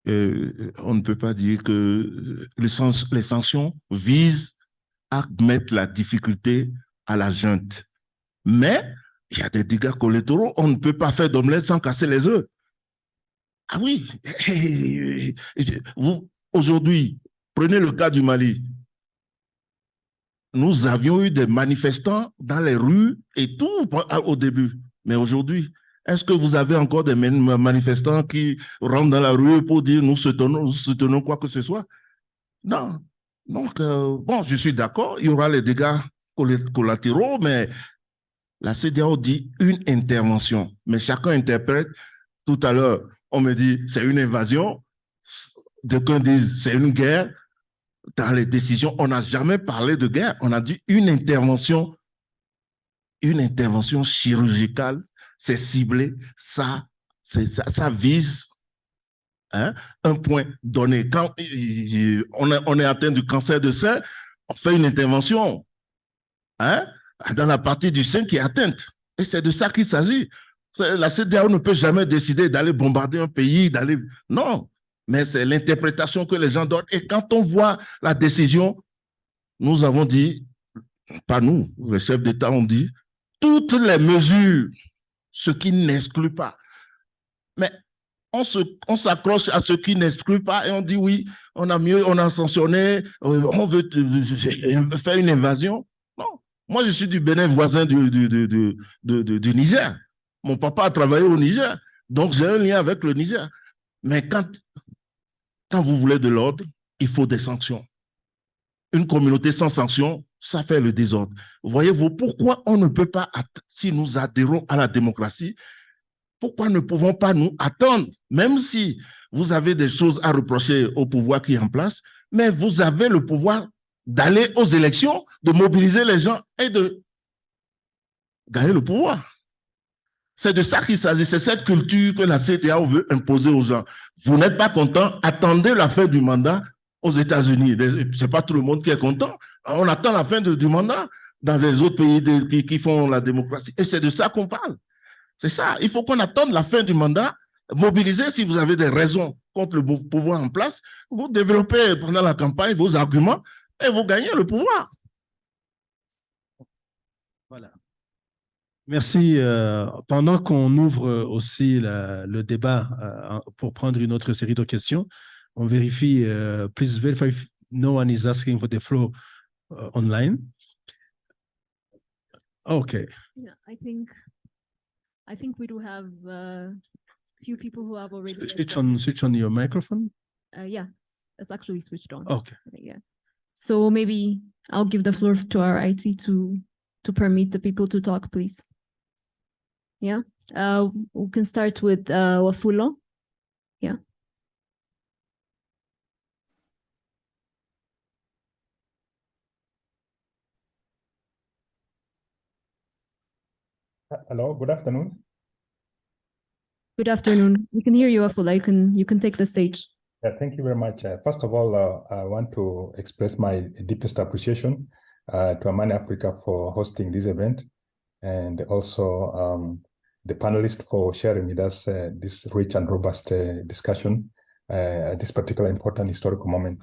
On ne peut pas dire que les sanctions visent à mettre la difficulté à la junte. Mais il y a des dégâts collatéraux. On ne peut pas faire d'omelette sans casser les œufs. Ah oui. Vous, aujourd'hui, prenez le cas du Mali. Nous avions eu des manifestants dans les rues et tout au début. Mais aujourd'hui, est-ce que vous avez encore des manifestants qui rentrent dans la rue pour dire nous soutenons quoi que ce soit? Non. Donc, bon, je suis d'accord, il y aura les dégâts collatéraux, mais la CEDEAO dit une intervention. Mais chacun interprète. Tout à l'heure, on me dit c'est une invasion. D'aucuns disent c'est une guerre. Dans les décisions, on n'a jamais parlé de guerre. On a dit une intervention chirurgicale, c'est ciblé, ça vise un point donné. Quand on est atteint du cancer de sein, on fait une intervention dans la partie du sein qui est atteinte. Et c'est de ça qu'il s'agit. La CEDEAO ne peut jamais décider d'aller bombarder un pays, d'aller... Non, mais c'est l'interprétation que les gens donnent. Et quand on voit la décision, nous avons dit, pas nous, les chefs d'État ont dit, toutes les mesures, ce qui n'exclut pas. Mais on s'accroche à ce qui n'exclut pas et on dit oui, on a sanctionné, on veut faire une invasion. Non, moi je suis du Bénin voisin du Niger. Mon papa a travaillé au Niger, donc j'ai un lien avec le Niger. Mais quand vous voulez de l'ordre, il faut des sanctions. Une communauté sans sanctions, ça fait le désordre. Voyez-vous, pourquoi on ne peut pas, si nous adhérons à la démocratie, pourquoi ne pouvons pas nous attendre, même si vous avez des choses à reprocher au pouvoir qui est en place, mais vous avez le pouvoir d'aller aux élections, de mobiliser les gens et de gagner le pouvoir. C'est de ça qu'il s'agit, c'est cette culture que la CEDEAO veut imposer aux gens. Vous n'êtes pas content, attendez la fin du mandat aux États-Unis. Ce n'est pas tout le monde qui est content. On attend la fin du mandat dans les autres pays qui font la démocratie. Et c'est de ça qu'on parle. C'est ça. Il faut qu'on attende la fin du mandat, mobiliser si vous avez des raisons contre le pouvoir en place, vous développez pendant la campagne vos arguments et vous gagnez le pouvoir.
Voilà. Merci. Pendant qu'on ouvre aussi le débat pour prendre une autre série de questions, on vérifie, please verify if no one is asking for the floor online. Okay.
Yeah, I think we do have a few people who have already
Switch on your microphone.
Yeah, it's actually switched on.
Okay.
Yeah. So maybe I'll give the floor to our IT to permit the people to talk, please. Yeah. We can start with Wafulo. Yeah.
Hello, good afternoon.
Good afternoon. We can hear you, Afula. You can take the stage.
Thank you very much. First of all, I want to express my deepest appreciation to Amani Africa for hosting this event, and also the panelists for sharing with us this rich and robust discussion at this particular important historical moment.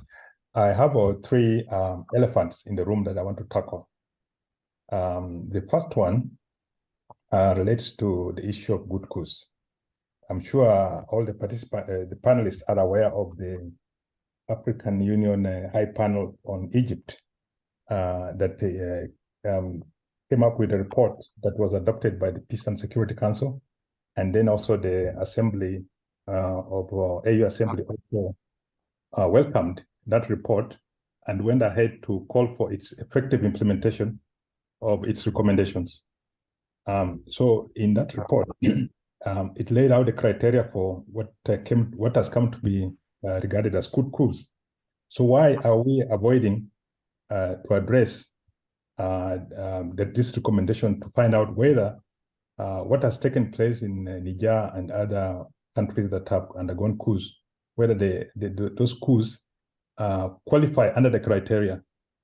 I have three elephants in the room that I want to tackle. The first one relates to the issue of good coups. I'm sure all the the panelists are aware of the African Union High Panel on Egypt that came up with a report that was adopted by the Peace and Security Council, and then also the Assembly of AU Assembly also welcomed that report and went ahead to call for its effective implementation of its recommendations. So in that report, it laid out the criteria for what has come to be regarded as good coups. So why are we avoiding to address this recommendation to find out whether what has taken place in Niger and other countries that have undergone coups, whether those coups qualify under the criteria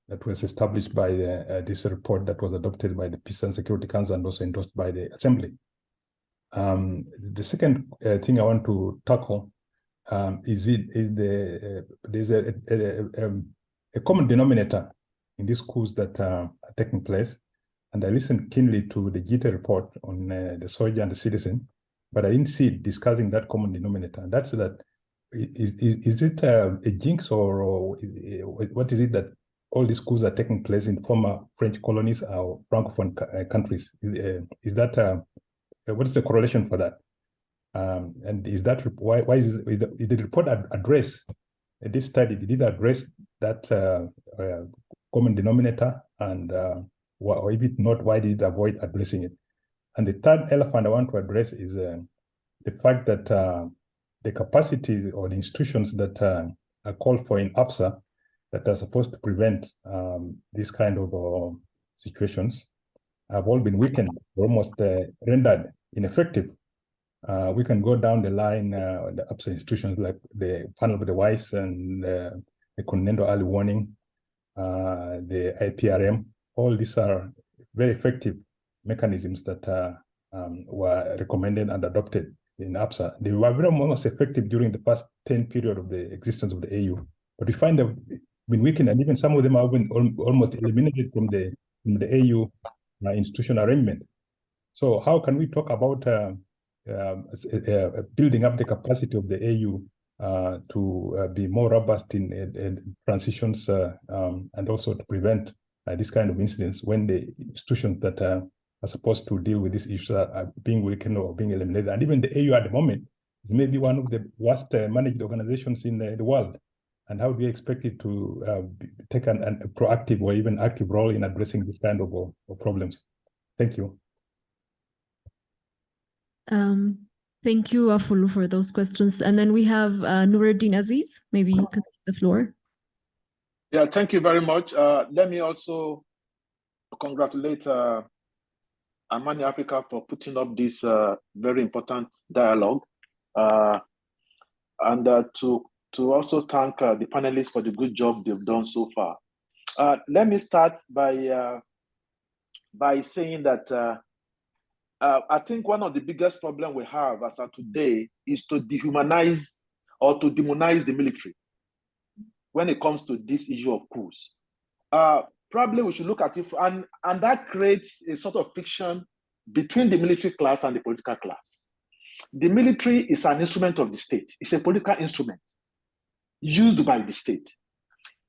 that was established by this report that was adopted by the Peace and Security Council and also endorsed by the Assembly. The second thing I want to tackle there's a common denominator in these coups that are taking place. And I listened keenly to the GITA report on the soldier and the citizen, but I didn't see it discussing that common denominator. And that's that, is it a jinx or what is it that all these coups are taking place in former French colonies or Francophone countries? Is that, what is the correlation for that? And is that, why did the report address this study? Did it address that common denominator? And or if it not, why did it avoid addressing it? And the third elephant I want to address is the fact that the capacity or the institutions that are called for in APSA that are supposed to prevent this kind of situations have all been weakened, almost rendered ineffective. We can go down the line, the APSA institutions like the Panel of the Wise and the Continental Early Warning, the IPRM. All these are very effective mechanisms that were recommended and adopted in APSA. They were very much effective during the past 10 period of the existence of the AU, but we find them been weakened, and even some of them have been almost eliminated from the AU institutional arrangement. So how can we talk about building up the capacity of the AU to be more robust in transitions and also to prevent this kind of incidents when the institutions that are supposed to deal with these issues are being weakened or being eliminated? And even the AU at the moment is maybe one of the worst managed organizations in the world. And how do you expect it to take a proactive or even active role in addressing this kind of problems? Thank you.
Thank you, Afulu, for those questions. And then we have Nuruddin Aziz. Maybe you can take the floor.
Yeah, thank you very much. Let me also congratulate Amani Africa for putting up this very important dialogue, and to also thank the panelists for the good job they've done so far. Let me start by saying that I think one of the biggest problems we have as of today is to dehumanize or to demonize the military when it comes to this issue of coups. Probably we should look at it, and that creates a sort of friction between the military class and the political class. The military is an instrument of the state. It's a political instrument used by the state.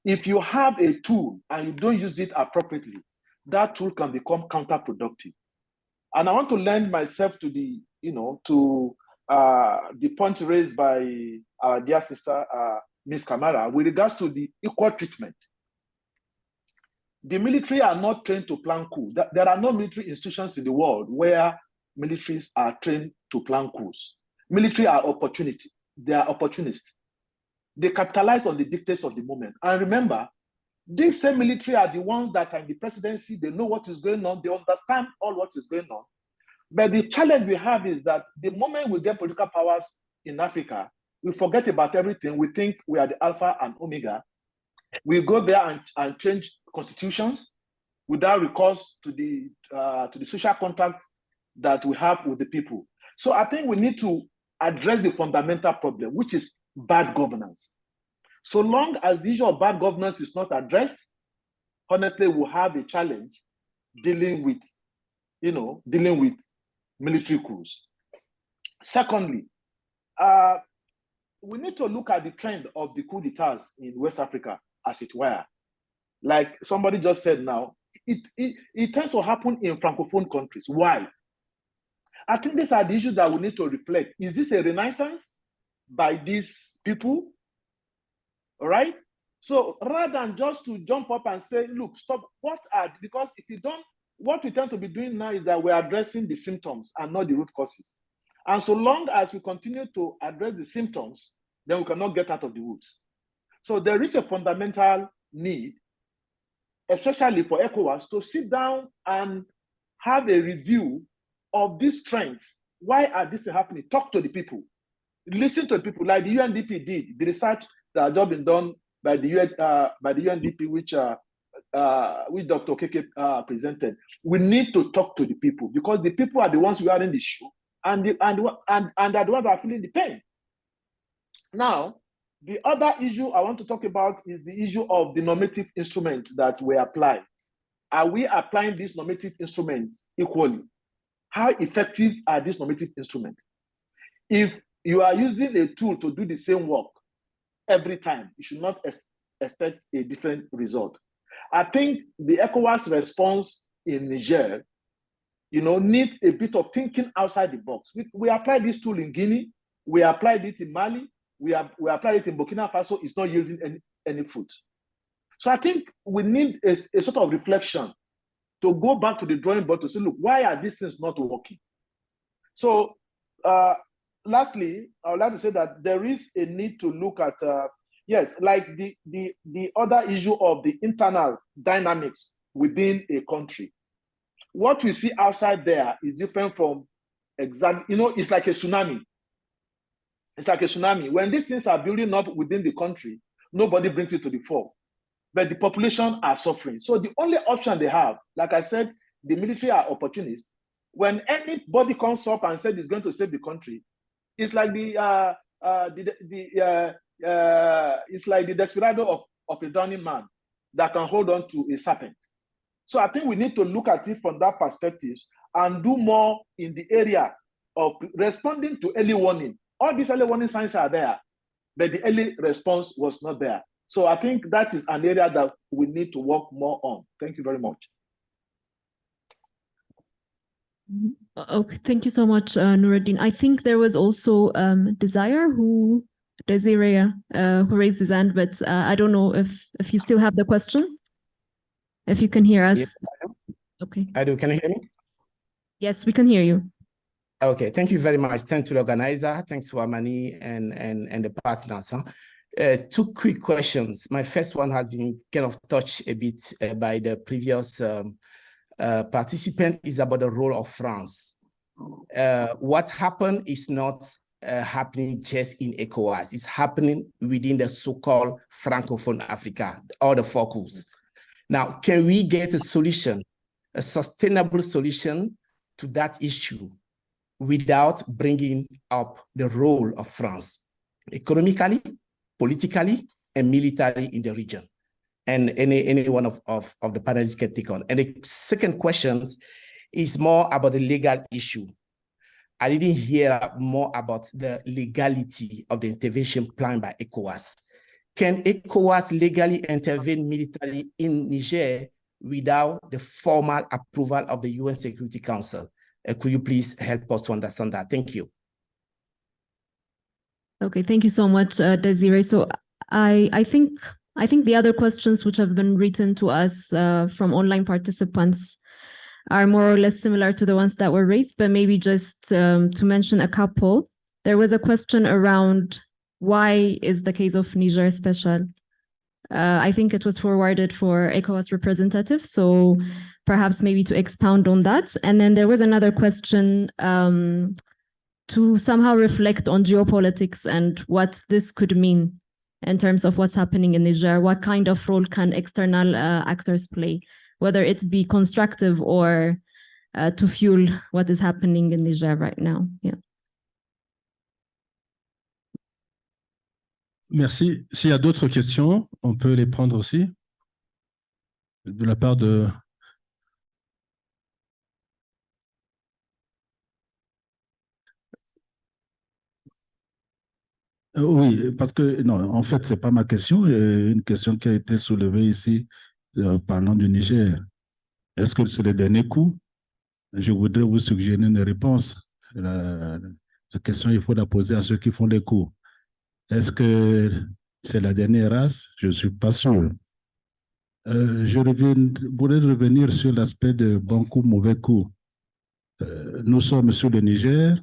If you have a tool and you don't use it appropriately, that tool can become counterproductive. And I want to lend myself to the, the point raised by our dear sister, Ms. Kamara, with regards to the equal treatment. The military are not trained to plan coups. There are no military institutions in the world where militaries are trained to plan coups. Military are opportunity. They are opportunists. They capitalize on the dictates of the moment. And remember, these same military are the ones that are in the presidency. They know what is going on. They understand all what is going on. But the challenge we have is that the moment we get political powers in Africa, we forget about everything. We think we are the alpha and omega. We go there and change constitutions without recourse to the social contract that we have with the people. So I think we need to address the fundamental problem, which is bad governance. So long as the issue of bad governance is not addressed, honestly, we'll have a challenge dealing with military coups. Secondly, we need to look at the trend of the coup d'etats in West Africa, as it were. Like somebody just said now, it tends to happen in Francophone countries. Why? I think these are the issues that we need to reflect. Is this a renaissance by these people? All right? So rather than just to jump up and say, look, stop, because if you don't, what we tend to be doing now is that we're addressing the symptoms and not the root causes. And so long as we continue to address the symptoms, then we cannot get out of the woods. So there is a fundamental need, especially for ECOWAS, to sit down and have a review of these trends. Why are these happening? Talk to the people. Listen to the people, like the UNDP did, the research that has just been done by the UNDP, which Dr. Okeke presented. We need to talk to the people because the people are the ones who are in the shoe and are the ones that are feeling the pain. Now, the other issue I want to talk about is the issue of the normative instruments that we apply. Are we applying these normative instruments equally? How effective are these normative instruments? If you are using a tool to do the same work every time, you should not expect a different result. I think the ECOWAS response in Niger, needs a bit of thinking outside the box. We applied this tool in Guinea, we applied it in Mali, we applied it in Burkina Faso. It's not yielding any fruit. So I think we need a sort of reflection to go back to the drawing board to say, look, why are these things not working? So lastly, I would like to say that there is a need to look at, like the other issue of the internal dynamics within a country. What we see outside there is different from exactly, it's like a tsunami. It's like a tsunami. When these things are building up within the country, nobody brings it to the fore. But the population are suffering. So the only option they have, like I said, the military are opportunists. When anybody comes up and says it's going to save the country, it's like it's like the desperado of a drowning man that can hold on to a serpent. So I think we need to look at it from that perspective and do more in the area of responding to early warning. All these early warning signs are there, but the early response was not there. So I think that is an area that we need to work more on. Thank you very much.
Okay, thank you so much, Nuruddin. I think there was also Desiree who raised his hand, but I don't know if you still have the question. If you can hear us.
Yep,
okay.
I do. Can you hear me?
Yes, we can hear you.
Okay, thank you very much. Thanks to the organizer, thanks to Amani and the partners. Two quick questions. My first one has been kind of touched a bit by the previous participant, is about the role of France. What happened is not happening just in ECOWAS. It's happening within the so-called Francophone Africa, or the focus. Now, can we get a solution, a sustainable solution to that issue without bringing up the role of France economically, politically, and militarily in the region? And any one of the panelists can take on. And the second question is more about the legal issue. I didn't hear more about the legality of the intervention planned by ECOWAS. Can ECOWAS legally intervene militarily in Niger without the formal approval of the UN Security Council? Could you please help us to understand that? Thank you.
Okay, thank you so much, Desiree. So I think the other questions which have been written to us from online participants are more or less similar to the ones that were raised, but maybe just to mention a couple. There was a question around why is the case of Niger special? I think it was forwarded for ECOWAS representative. So perhaps maybe to expound on that. And then there was another question to somehow reflect on geopolitics and what this could mean in terms of what's happening in Niger. What kind of role can external actors play, whether it be constructive or to fuel what is happening in Niger right now? Yeah.
Merci. S'il y a d'autres questions, on peut les prendre aussi de la part de...
Oui, parce que, non, en fait, ce n'est pas ma question. Une question qui a été soulevée ici, parlant du Niger. Est-ce que c'est le dernier coup? Je voudrais vous suggérer une réponse. La question, il faut la poser à ceux qui font les coups. Est-ce que c'est la dernière race? Je ne suis pas sûr. Je voudrais revenir sur l'aspect de bon coup, mauvais coup. Nous sommes sur le Niger,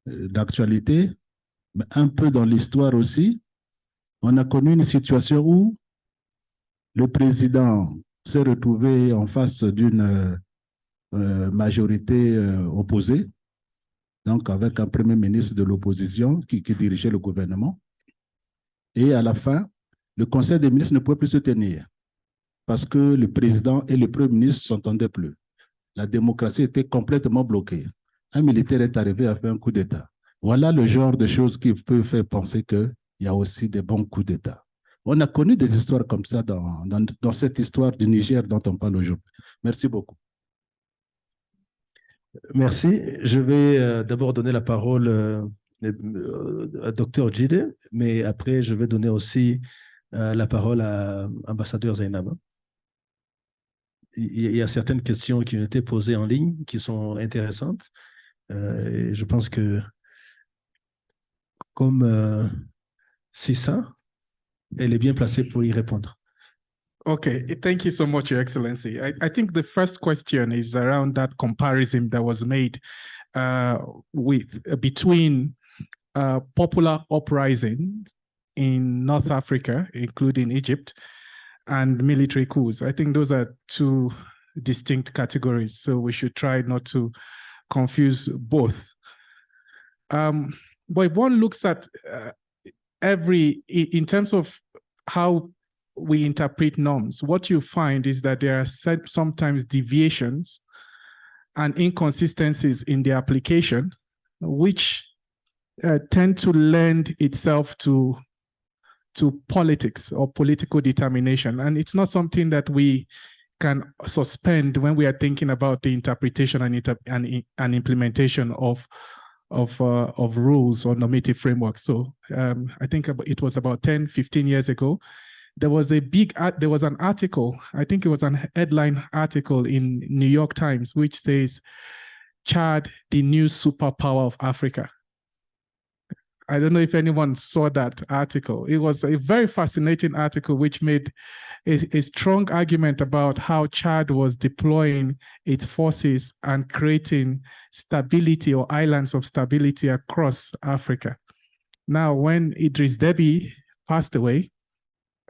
d'actualité, mais un peu dans l'histoire aussi. On a connu une situation où le président s'est retrouvé en face d'une majorité opposée, donc avec un premier ministre de l'opposition qui dirigeait le gouvernement. Et à la fin, le Conseil des ministres ne pouvait plus se tenir parce que le président et le premier ministre ne s'entendaient plus. La démocratie était complètement bloquée. Un militaire est arrivé à faire un coup d'État. Voilà le genre de choses qui peut faire penser qu'il y a aussi des bons coups d'État. On a connu des histoires comme ça dans cette histoire du Niger dont on parle aujourd'hui. Merci beaucoup.
Merci. Je vais d'abord donner la parole à Dr Jide, mais après, je vais donner aussi la parole à l'ambassadeur Zainab. Il y a certaines questions qui ont été posées en ligne qui sont intéressantes. Et je pense que comme c'est ça, elle est bien placée pour y répondre.
Okay, thank you so much, Your Excellency. I think the first question is around that comparison that was made between popular uprisings in North Africa, including Egypt, and military coups. I think those are two distinct categories, so we should try not to confuse both. But if one looks at in terms of how we interpret norms, what you find is that there are sometimes deviations and inconsistencies in the application, which tend to lend itself to politics or political determination. And it's not something that we can suspend when we are thinking about the interpretation and implementation of rules or normative frameworks. So I think it was about 10, 15 years ago, there was an article, I think it was an headline article in New York Times, which says, Chad, the new superpower of Africa. I don't know if anyone saw that article. It was a very fascinating article which made a strong argument about how Chad was deploying its forces and creating stability or islands of stability across Africa. Now, when Idris Deby passed away,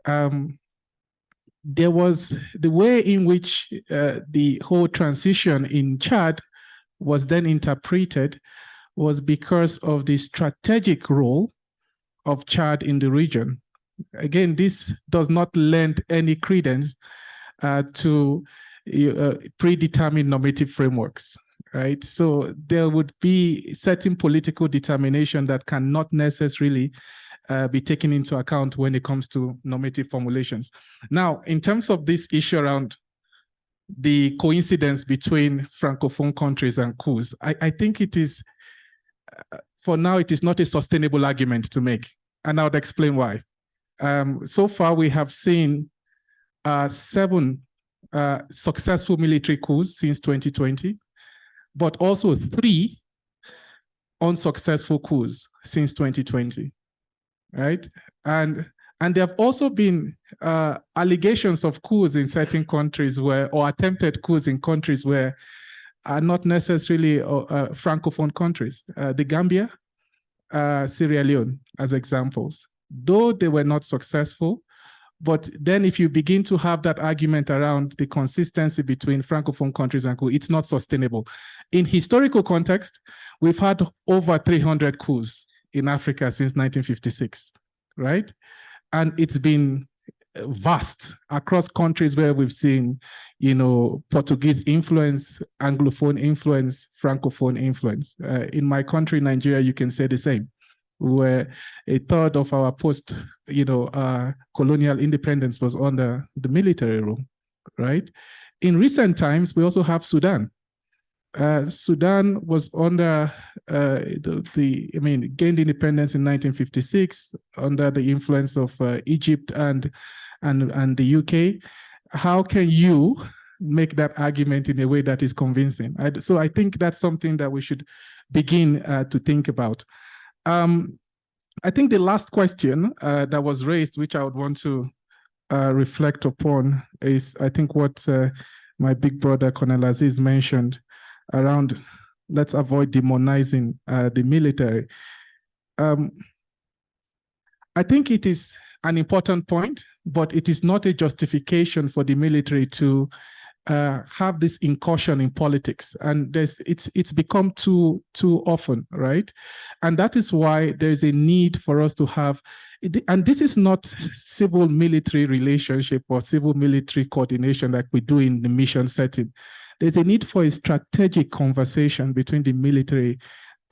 there was the way in which the whole transition in Chad was then interpreted was because of the strategic role of Chad in the region. Again, this does not lend any credence to predetermined normative frameworks, right? So there would be certain political determination that cannot necessarily be taken into account when it comes to normative formulations. Now, in terms of this issue around the coincidence between Francophone countries and coups, I think it is, for now, it is not a sustainable argument to make. And I would explain why. So far, we have seen 7 successful military coups since 2020, but also 3 unsuccessful coups since 2020, right? And there have also been allegations of coups in certain countries or attempted coups in countries where are not necessarily Francophone countries. The Gambia, Sierra Leone, as examples. Though they were not successful, But then if you begin to have that argument around the consistency between Francophone countries and coups, it's not sustainable. In historical context, we've had over 300 coups in Africa since 1956, right? And it's been vast across countries where we've seen, you know, Portuguese influence, Anglophone influence, Francophone influence. In my country, Nigeria, you can say the same, where a third of our post, you know, colonial independence was under the military rule, right? In recent times, we also have Sudan. Sudan was under gained independence in 1956 under the influence of Egypt and the UK. How can you make that argument in a way that is convincing? So I think that's something that we should begin to think about. I think the last question that was raised, which I would want to reflect upon, is I think what my big brother Colonel Aziz mentioned around let's avoid demonizing the military. I think it is an important point, but it is not a justification for the military to have this incursion in politics, and it's become too often, right? And that is why there's a need for us to have, and this is not civil military relationship or civil military coordination like we do in the mission setting. There's a need for a strategic conversation between the military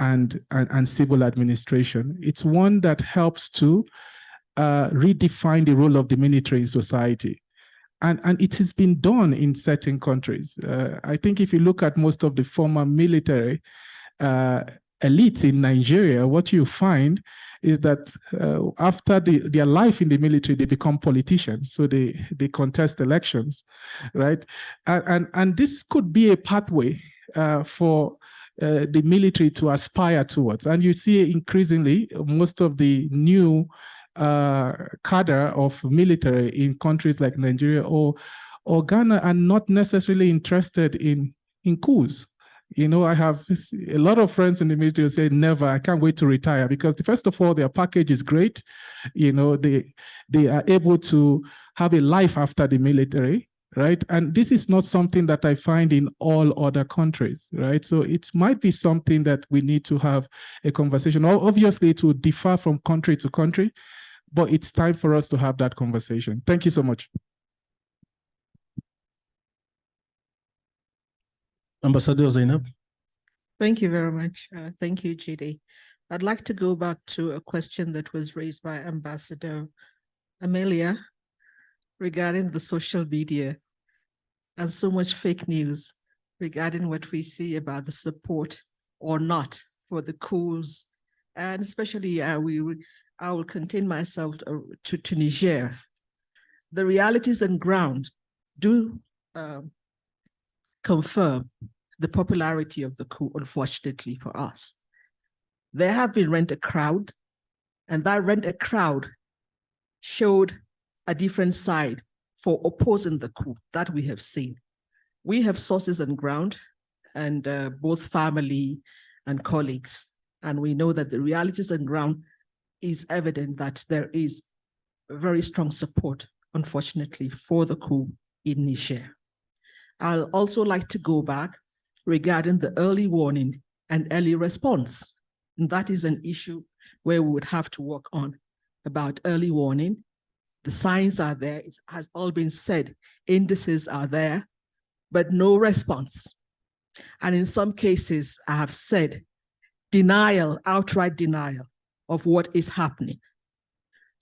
and civil administration. It's one that helps to redefine the role of the military in society. And it has been done in certain countries. I think if you look at most of the former military elites in Nigeria, what you find is that after their life in the military, they become politicians. So they contest elections, right? And this could be a pathway for the military to aspire towards. And you see increasingly most of the new cadre of military in countries like Nigeria or Ghana are not necessarily interested in coups. You know, I have a lot of friends in the military who say, never, I can't wait to retire, because first of all, their package is great. You know, they are able to have a life after the military, right? And this is not something that I find in all other countries, right? So it might be something that we need to have a conversation. Obviously, it will differ from country to country, but it's time for us to have that conversation. Thank you so much.
Ambassador Zainab.
Thank you very much. Thank you, GD. I'd like to go back to a question that was raised by Ambassador Amelia regarding the social media and so much fake news regarding what we see about the support or not for the coups. And especially, I will contain myself to Niger. The realities on ground do confirm the popularity of the coup, unfortunately for us. There have been rent a crowd, and that rent a crowd showed a different side for opposing the coup that we have seen. We have sources on ground and both family and colleagues, and we know that the realities on ground is evident that there is very strong support, unfortunately, for the coup in Niger. I'll also like to go back regarding the early warning and early response. And that is an issue where we would have to work on about early warning. The signs are there, it has all been said, indices are there, but no response. And in some cases, I have said, denial, outright denial of what is happening.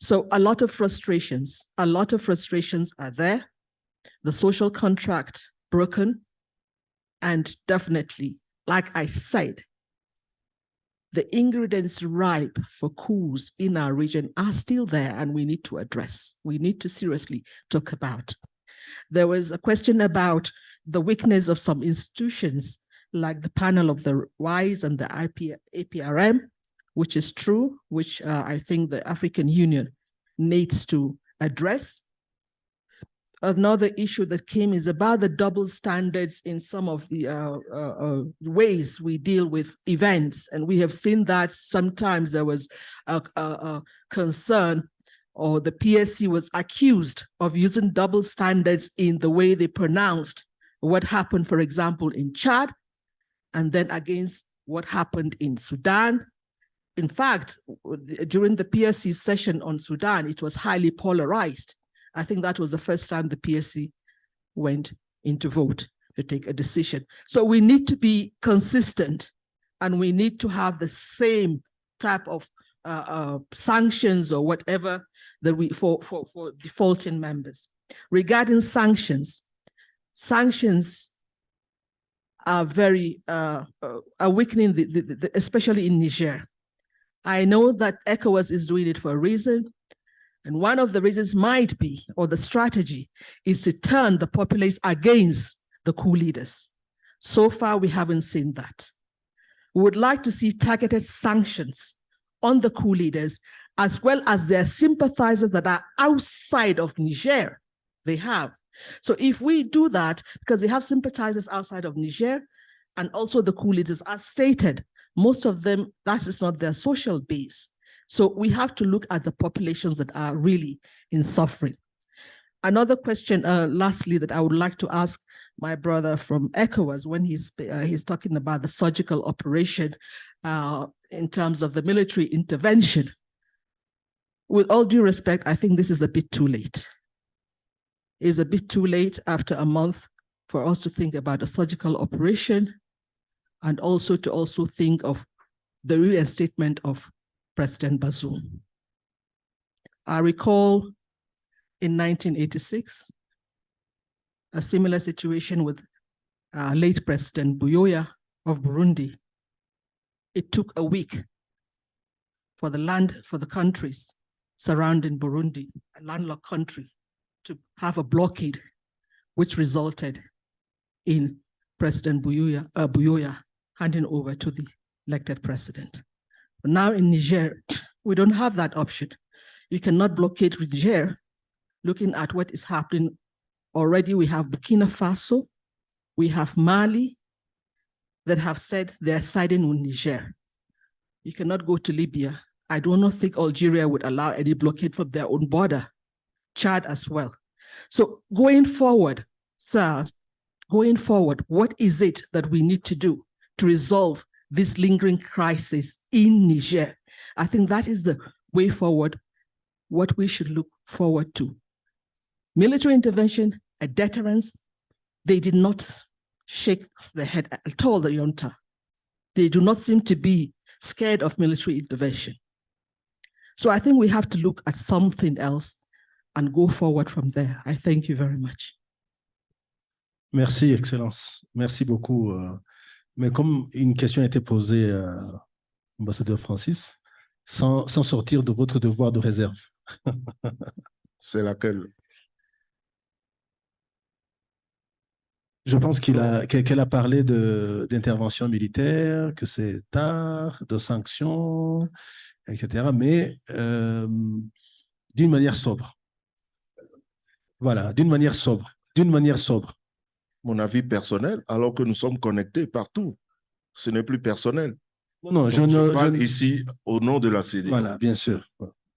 So a lot of frustrations are there. The social contract broken, and definitely, like I said, the ingredients ripe for coups in our region are still there, and we need to address. We need to seriously talk about. There was a question about the weakness of some institutions, like the panel of the WISE and the APRM, which is true, which I think the African Union needs to address. Another issue that came is about the double standards in some of the ways we deal with events. And we have seen that sometimes there was a concern or the PSC was accused of using double standards in the way they pronounced what happened, for example, in Chad, and then against what happened in Sudan. In fact, during the PSC session on Sudan, it was highly polarized. I think that was the first time the PSC went into vote to take a decision. So we need to be consistent, and we need to have the same type of sanctions or whatever that we for defaulting members. Regarding sanctions, sanctions are very are weakening especially in Niger. I know that ECOWAS is doing it for a reason, and one of the reasons might be, or the strategy, is to turn the populace against the coup leaders. So far, we haven't seen that. We would like to see targeted sanctions on the coup leaders, as well as their sympathizers that are outside of Niger. They have. So if we do that, because they have sympathizers outside of Niger, and also the coup leaders, as stated, most of them, that is not their social base. So we have to look at the populations that are really in suffering. Another question, lastly, that I would like to ask my brother from ECOWAS when he's talking about the surgical operation in terms of the military intervention. With all due respect, I think this is a bit too late. It's a bit too late after a month for us to think about a surgical operation, and also to think of the reinstatement of President Bazoum. I recall in 1986, a similar situation with late President Buyoya of Burundi. It took a week for the countries surrounding Burundi, a landlocked country, to have a blockade, which resulted in President Buyoya handing over to the elected president. But now in Niger, we don't have that option. You cannot blockade Niger. Looking at what is happening already, we have Burkina Faso, we have Mali that have said they're siding with Niger. You cannot go to Libya. I do not think Algeria would allow any blockade from their own border. Chad as well. So going forward, sir, what is it that we need to do to resolve this lingering crisis in Niger? I think that is the way forward, what we should look forward to. Military intervention, a deterrence. They did not shake their head at all, the junta. They do not seem to be scared of military intervention. So I think we have to look at something else and go forward from there. I thank you very much.
Merci, Excellence. Merci beaucoup. Mais comme une question a été posée à l'ambassadeur Francis, sans sortir de votre devoir de réserve.
C'est laquelle?
Je pense qu'elle a parlé d'intervention militaire, que c'est tard, de sanctions, etc., mais d'une manière sobre. Voilà, d'une manière sobre.
Mon avis personnel, alors que nous sommes connectés partout. Ce n'est plus personnel.
Non, je
parle ici au nom de la CEDEAO.
Voilà, bien sûr.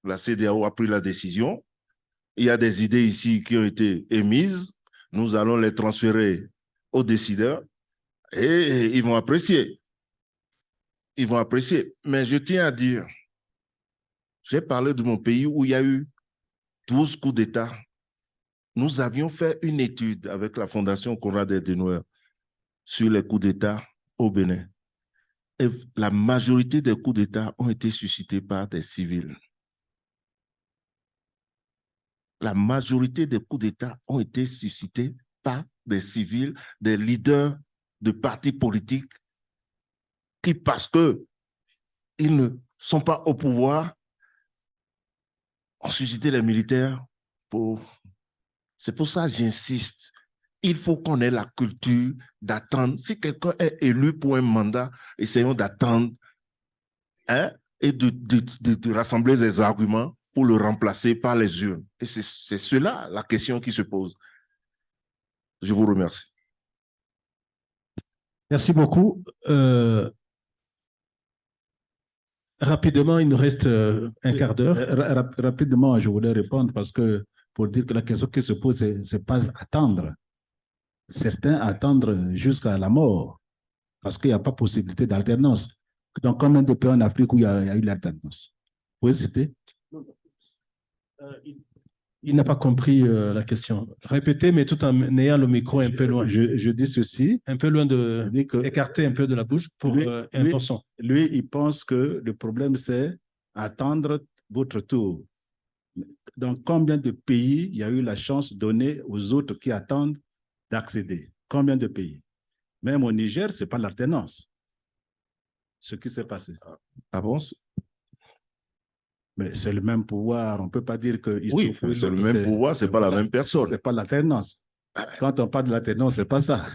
La CEDEAO a pris la décision. Il y a des idées ici qui ont été émises. Nous allons les transférer aux décideurs et ils vont apprécier. Ils vont apprécier. Mais je tiens à dire, j'ai parlé de mon pays où il y a eu 12 coups d'État. Nous avions fait une étude avec la Fondation Konrad Adenauer sur les coups d'État au Bénin. Et la majorité des coups d'État ont été suscités par des civils. La majorité des coups d'État ont été suscités par des civils, des leaders de partis politiques qui, parce qu'ils ne sont pas au pouvoir, ont suscité les militaires pour... C'est pour ça que j'insiste. Il faut qu'on ait la culture d'attendre. Si quelqu'un est élu pour un mandat, essayons d'attendre et de rassembler des arguments pour le remplacer par les urnes. Et c'est cela la question qui se pose. Je vous remercie.
Merci beaucoup. Rapidement, il nous reste un quart d'heure.
Rapidement, je voudrais répondre parce que pour dire que la question qui se pose, c'est pas attendre. Certains attendent jusqu'à la mort parce qu'il n'y a pas possibilité d'alternance. Dans combien de pays en Afrique où il y a eu l'alternance? Oui, c'était.
Il n'a pas compris la question. Répétez, mais tout en ayant le micro un peu loin.
Je dis ceci.
Un peu loin écarter un peu de la bouche pour un bon son.
Lui, il pense que le problème, c'est attendre votre tour. Dans combien de pays il y a eu la chance donnée aux autres qui attendent d'accéder? Combien de pays? Même au Niger, ce n'est pas l'alternance. Ce qui s'est passé.
Ah bon?
Mais c'est le même pouvoir. On ne peut pas dire que...
Oui, c'est le même pouvoir, ce n'est pas la même personne.
Ce n'est pas l'alternance. Quand on parle de l'alternance, ce n'est pas ça.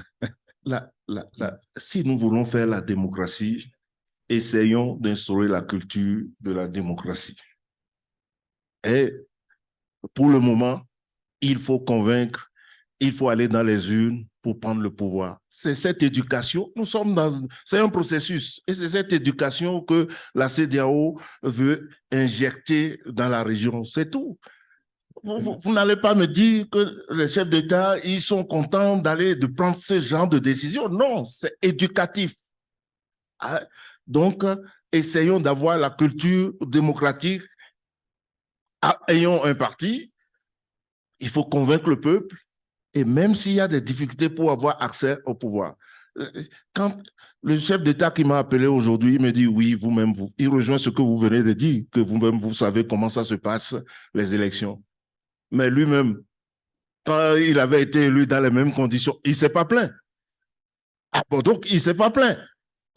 Si nous voulons faire la démocratie, essayons d'instaurer la culture de la démocratie. Et pour le moment, il faut convaincre, il faut aller dans les urnes pour prendre le pouvoir. C'est cette éducation, c'est un processus, et c'est cette éducation que la CEDEAO veut injecter dans la région, c'est tout. Vous n'allez pas me dire que les chefs d'État, ils sont contents de prendre ce genre de décision. Non, c'est éducatif. Donc, essayons d'avoir la culture démocratique. Ayons un parti, il faut convaincre le peuple, et même s'il y a des difficultés pour avoir accès au pouvoir. Quand le chef d'État qui m'a appelé aujourd'hui, il me dit, oui, vous-même, il rejoint ce que vous venez de dire, que vous-même, vous savez comment ça se passe, les élections. Mais lui-même, quand il avait été élu dans les mêmes conditions, il ne s'est pas plaint. Donc, il ne s'est pas plaint.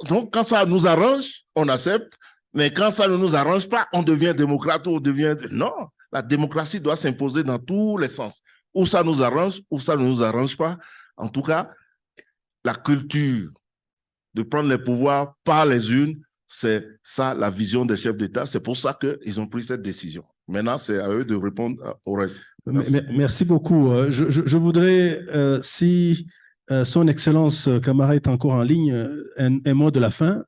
Donc, quand ça nous arrange, on accepte. Mais quand ça ne nous arrange pas, on devient démocrate ou on devient... Non, la démocratie doit s'imposer dans tous les sens. Ou ça nous arrange, ou ça ne nous arrange pas. En tout cas, la culture de prendre les pouvoirs par les urnes, c'est ça la vision des chefs d'État. C'est pour ça qu'ils ont pris cette décision. Maintenant, c'est à eux de répondre au reste.
Merci beaucoup. Je voudrais, si son Excellence Camara est encore en ligne, un mot de la fin.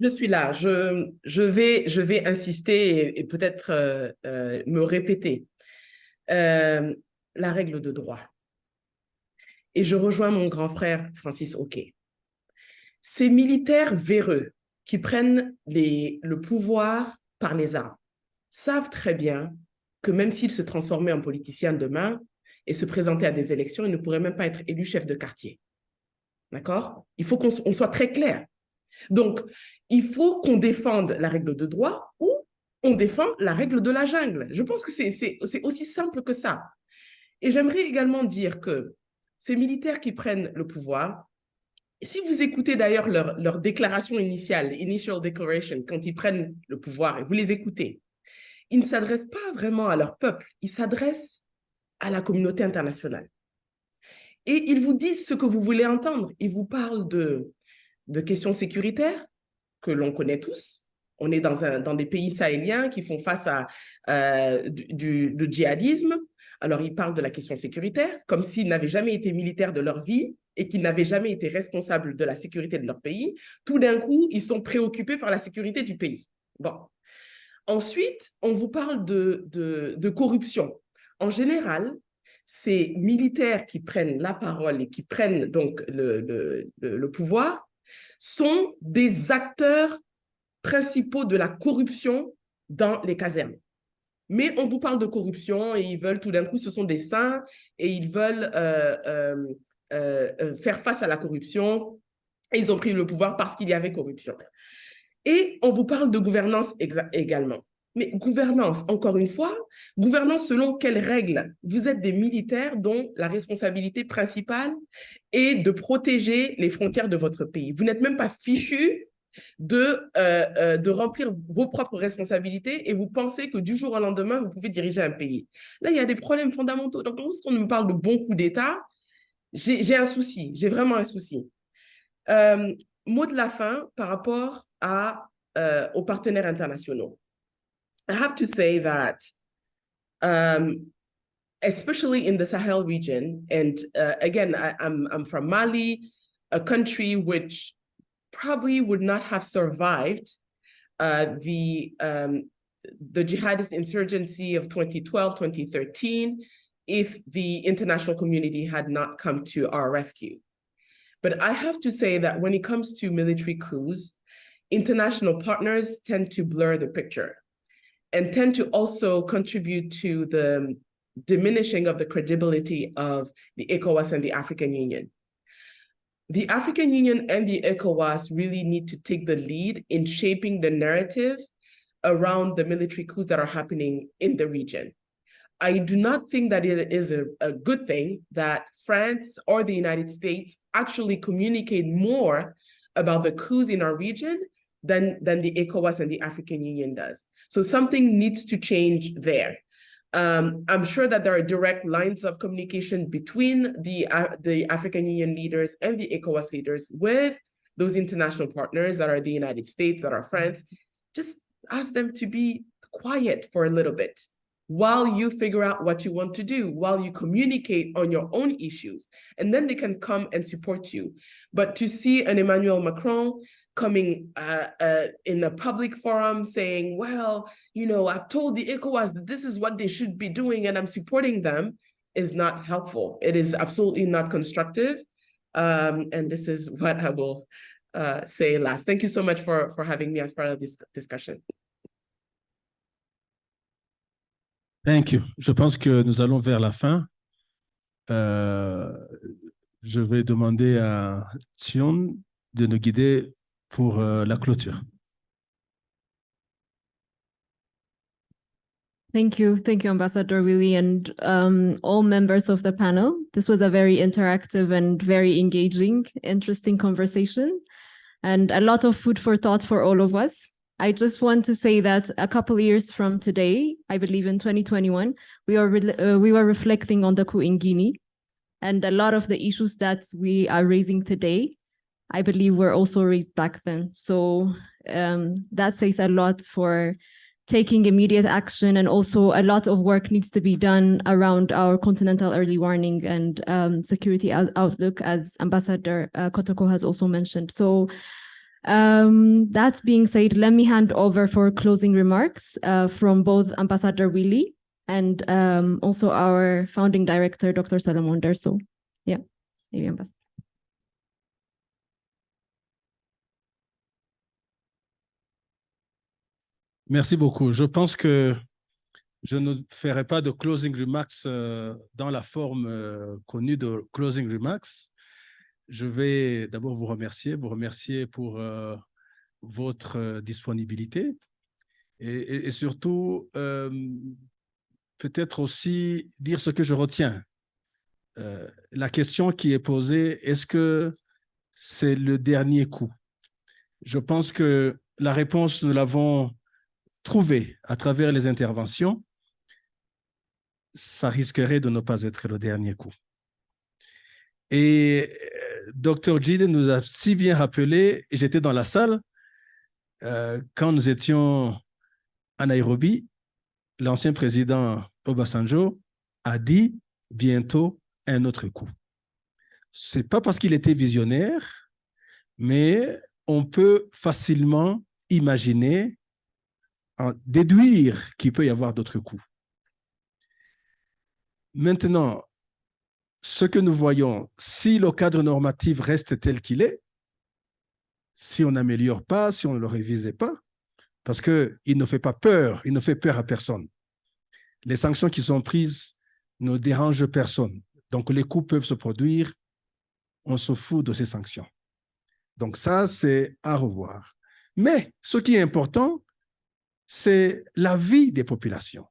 Je suis là. Je vais insister et peut-être me répéter. La règle de droit. Et je rejoins mon grand frère Francis Oké. Ces militaires véreux qui prennent le pouvoir par les armes savent très bien que même s'ils se transformaient en politiciens demain et se présentaient à des élections, ils ne pourraient même pas être élus chefs de quartier. D'accord? Il faut qu'on soit très clair. Donc, il faut qu'on défende la règle de droit ou on défend la règle de la jungle. Je pense que c'est aussi simple que ça. Et j'aimerais également dire que ces militaires qui prennent le pouvoir, si vous écoutez d'ailleurs leur déclaration initiale, initial declaration, quand ils prennent le pouvoir et vous les écoutez, ils ne s'adressent pas vraiment à leur peuple, ils s'adressent à la communauté internationale. Et ils vous disent ce que vous voulez entendre. Ils vous parlent de questions sécuritaires que l'on connaît tous. On est dans des pays sahéliens qui font face à du djihadisme. Alors, ils parlent de la question sécuritaire, comme s'ils n'avaient jamais été militaires de leur vie et qu'ils n'avaient jamais été responsables de la sécurité de leur pays. Tout d'un coup, ils sont préoccupés par la sécurité du pays. Bon. Ensuite, on vous parle de corruption. En général, ces militaires qui prennent la parole et qui prennent donc le pouvoir sont des acteurs principaux de la corruption dans les casernes. Mais on vous parle de corruption et ils veulent tout d'un coup, ce sont des saints et ils veulent faire face à la corruption et ils ont pris le pouvoir parce qu'il y avait corruption. Et on vous parle de gouvernance également. Mais gouvernance, encore une fois, gouvernance selon quelles règles? Vous êtes des militaires dont la responsabilité principale est de protéger les frontières de votre pays. Vous n'êtes même pas fichus de remplir vos propres responsabilités et vous pensez que du jour au lendemain, vous pouvez diriger un pays. Là, il y a des problèmes fondamentaux. Donc, lorsqu'on me parle de bon coup d'État, j'ai un souci, j'ai vraiment un souci. Mot de la fin par rapport aux partenaires internationaux. I have to say that, especially in the Sahel region, and again, I'm from Mali, a country which probably would not have survived the jihadist insurgency of 2012, 2013, if the international community had not come to our rescue. But I have to say that when it comes to military coups, international partners tend to blur the picture and tend to also contribute to the diminishing of the credibility of the ECOWAS and the African Union. The African Union and the ECOWAS really need to take the lead in shaping the narrative around the military coups that are happening in the region. I do not think that it is a good thing that France or the United States actually communicate more about the coups in our region than the ECOWAS and the African Union does. So something needs to change there. I'm sure that there are direct lines of communication between the African Union leaders and the ECOWAS leaders with those international partners that are the United States, that are France. Just ask them to be quiet for a little bit while you figure out what you want to do, while you communicate on your own issues, and then they can come and support you. But to see an Emmanuel Macron coming in a public forum saying, well, you know, I've told the ECOWAS that this is what they should be doing and I'm supporting them, is not helpful. It is absolutely not constructive. And this is what I will say last. Thank you so much for having me as part of this discussion.
Thank you. Je pense que nous allons vers la fin. Je vais demander à Tion de nous guider pour la clôture.
Thank you, Ambassador Willie, and all members of the panel. This was a very interactive and very engaging, interesting conversation, and a lot of food for thought for all of us. I just want to say that a couple of years from today, I believe in 2021, we were reflecting on the coup in Guinea, and a lot of the issues that we are raising today, I believe were also raised back then. So that says a lot for taking immediate action, and also a lot of work needs to be done around our continental early warning and security outlook, as Ambassador Kotoko has also mentioned. So that being said, let me hand over for closing remarks from both Ambassador Willie and also our founding director, Dr. Salomon Derso. Yeah, maybe Ambassador.
Merci beaucoup. Je pense que je ne ferai pas de closing remarks dans la forme connue de closing remarks. Je vais d'abord vous remercier pour votre disponibilité et surtout peut-être aussi dire ce que je retiens. La question qui est posée, est-ce que c'est le dernier coup? Je pense que la réponse, nous l'avons trouvée à travers les interventions. Ça risquerait de ne pas être le dernier coup. Et Dr. Jide nous a si bien rappelé, et j'étais dans la salle, quand nous étions à Nairobi, l'ancien président Obasanjo a dit bientôt un autre coup. Ce n'est pas parce qu'il était visionnaire, mais on peut facilement imaginer, déduire qu'il peut y avoir d'autres coups. Maintenant, ce que nous voyons, si le cadre normatif reste tel qu'il est, si on n'améliore pas, si on ne le révise pas, parce qu'il ne fait pas peur, il ne fait peur à personne. Les sanctions qui sont prises ne dérangent personne. Donc, les coups peuvent se produire, on se fout de ces sanctions. Donc, ça, c'est à revoir. Mais ce qui est important, c'est la vie des populations.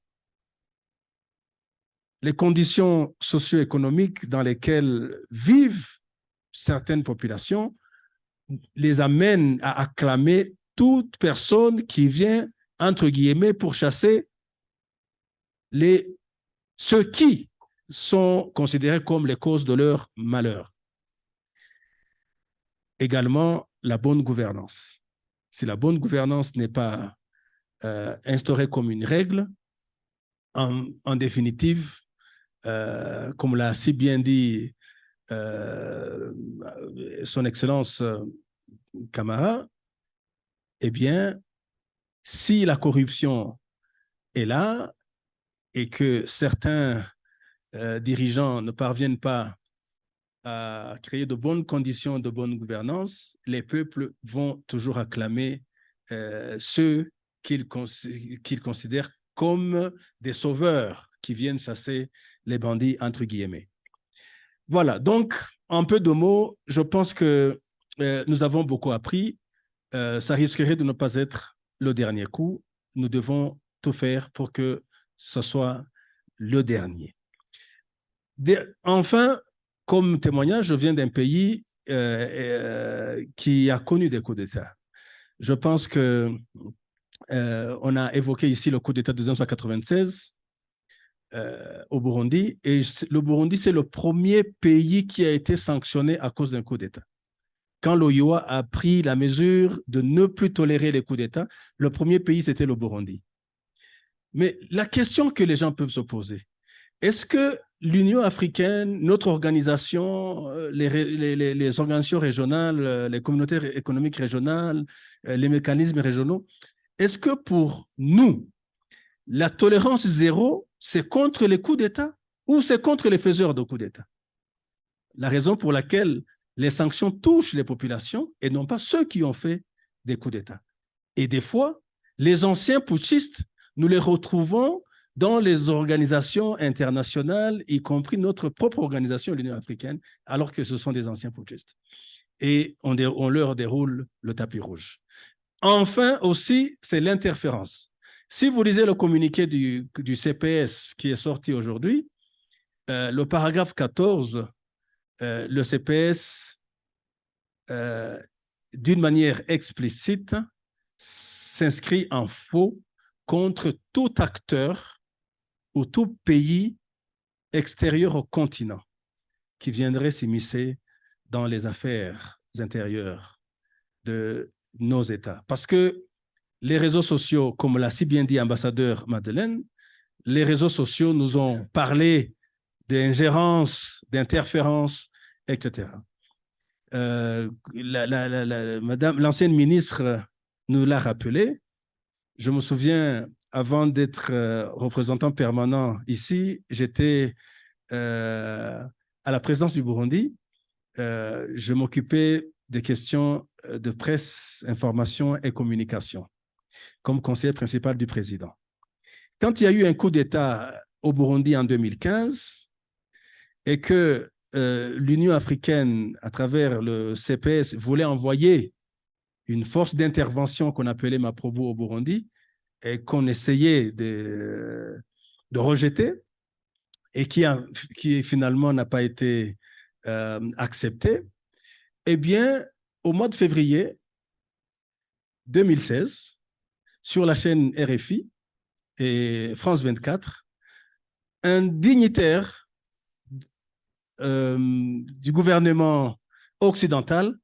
Les conditions socio-économiques dans lesquelles vivent certaines populations les amènent à acclamer toute personne qui vient, entre guillemets, pour chasser ceux qui sont considérés comme les causes de leur malheur. Également, la bonne gouvernance. Si la bonne gouvernance n'est pas instaurée comme une règle, en définitive, comme l'a si bien dit son Excellence Camara, eh bien, si la corruption est là et que certains dirigeants ne parviennent pas à créer de bonnes conditions de bonne gouvernance, les peuples vont toujours acclamer ceux qu'ils considèrent comme des sauveurs qui viennent chasser les bandits, entre guillemets. Voilà, donc, en peu de mots, je pense que nous avons beaucoup appris. Ça risquerait de ne pas être le dernier coup. Nous devons tout faire pour que ce soit le dernier. Enfin, comme témoignage, je viens d'un pays qui a connu des coups d'État. Je pense que on a évoqué ici le coup d'État de 1996 au Burundi, et le Burundi, c'est le premier pays qui a été sanctionné à cause d'un coup d'État. Quand l'OIA a pris la mesure de ne plus tolérer les coups d'État, le premier pays, c'était le Burundi. Mais la question que les gens peuvent se poser, est-ce que l'Union africaine, notre organisation, les organisations régionales, les communautés économiques régionales, les mécanismes régionaux, est-ce que pour nous, la tolérance zéro, c'est contre les coups d'État ou c'est contre les faiseurs de coups d'État? La raison pour laquelle les sanctions touchent les populations et non pas ceux qui ont fait des coups d'État. Et des fois, les anciens putschistes, nous les retrouvons dans les organisations internationales, y compris notre propre organisation, l'Union africaine, alors que ce sont des anciens putschistes. Et on leur déroule le tapis rouge. Enfin aussi, c'est l'interférence. Si vous lisez le communiqué du CPS qui est sorti aujourd'hui, le paragraphe 14, le CPS, d'une manière explicite, s'inscrit en faux contre tout acteur ou tout pays extérieur au continent qui viendrait s'immiscer dans les affaires intérieures de nos États. Parce que les réseaux sociaux, comme l'a si bien dit ambassadeur Madeleine, les réseaux sociaux nous ont parlé d'ingérence, d'interférence, etc. L'ancienne ministre nous l'a rappelé. Je me souviens, avant d'être représentant permanent ici, j'étais à la présidence du Burundi. Je m'occupais des questions de presse, information et communication comme conseiller principal du président. Quand il y a eu un coup d'État au Burundi en 2015 et que l'Union africaine, à travers le CPS, voulait envoyer une force d'intervention qu'on appelait Maprobu au Burundi et qu'on essayait de rejeter et qui finalement n'a pas été accepté, eh bien, au mois de février 2016, sur la chaîne RFI et France 24, un dignitaire du gouvernement occidental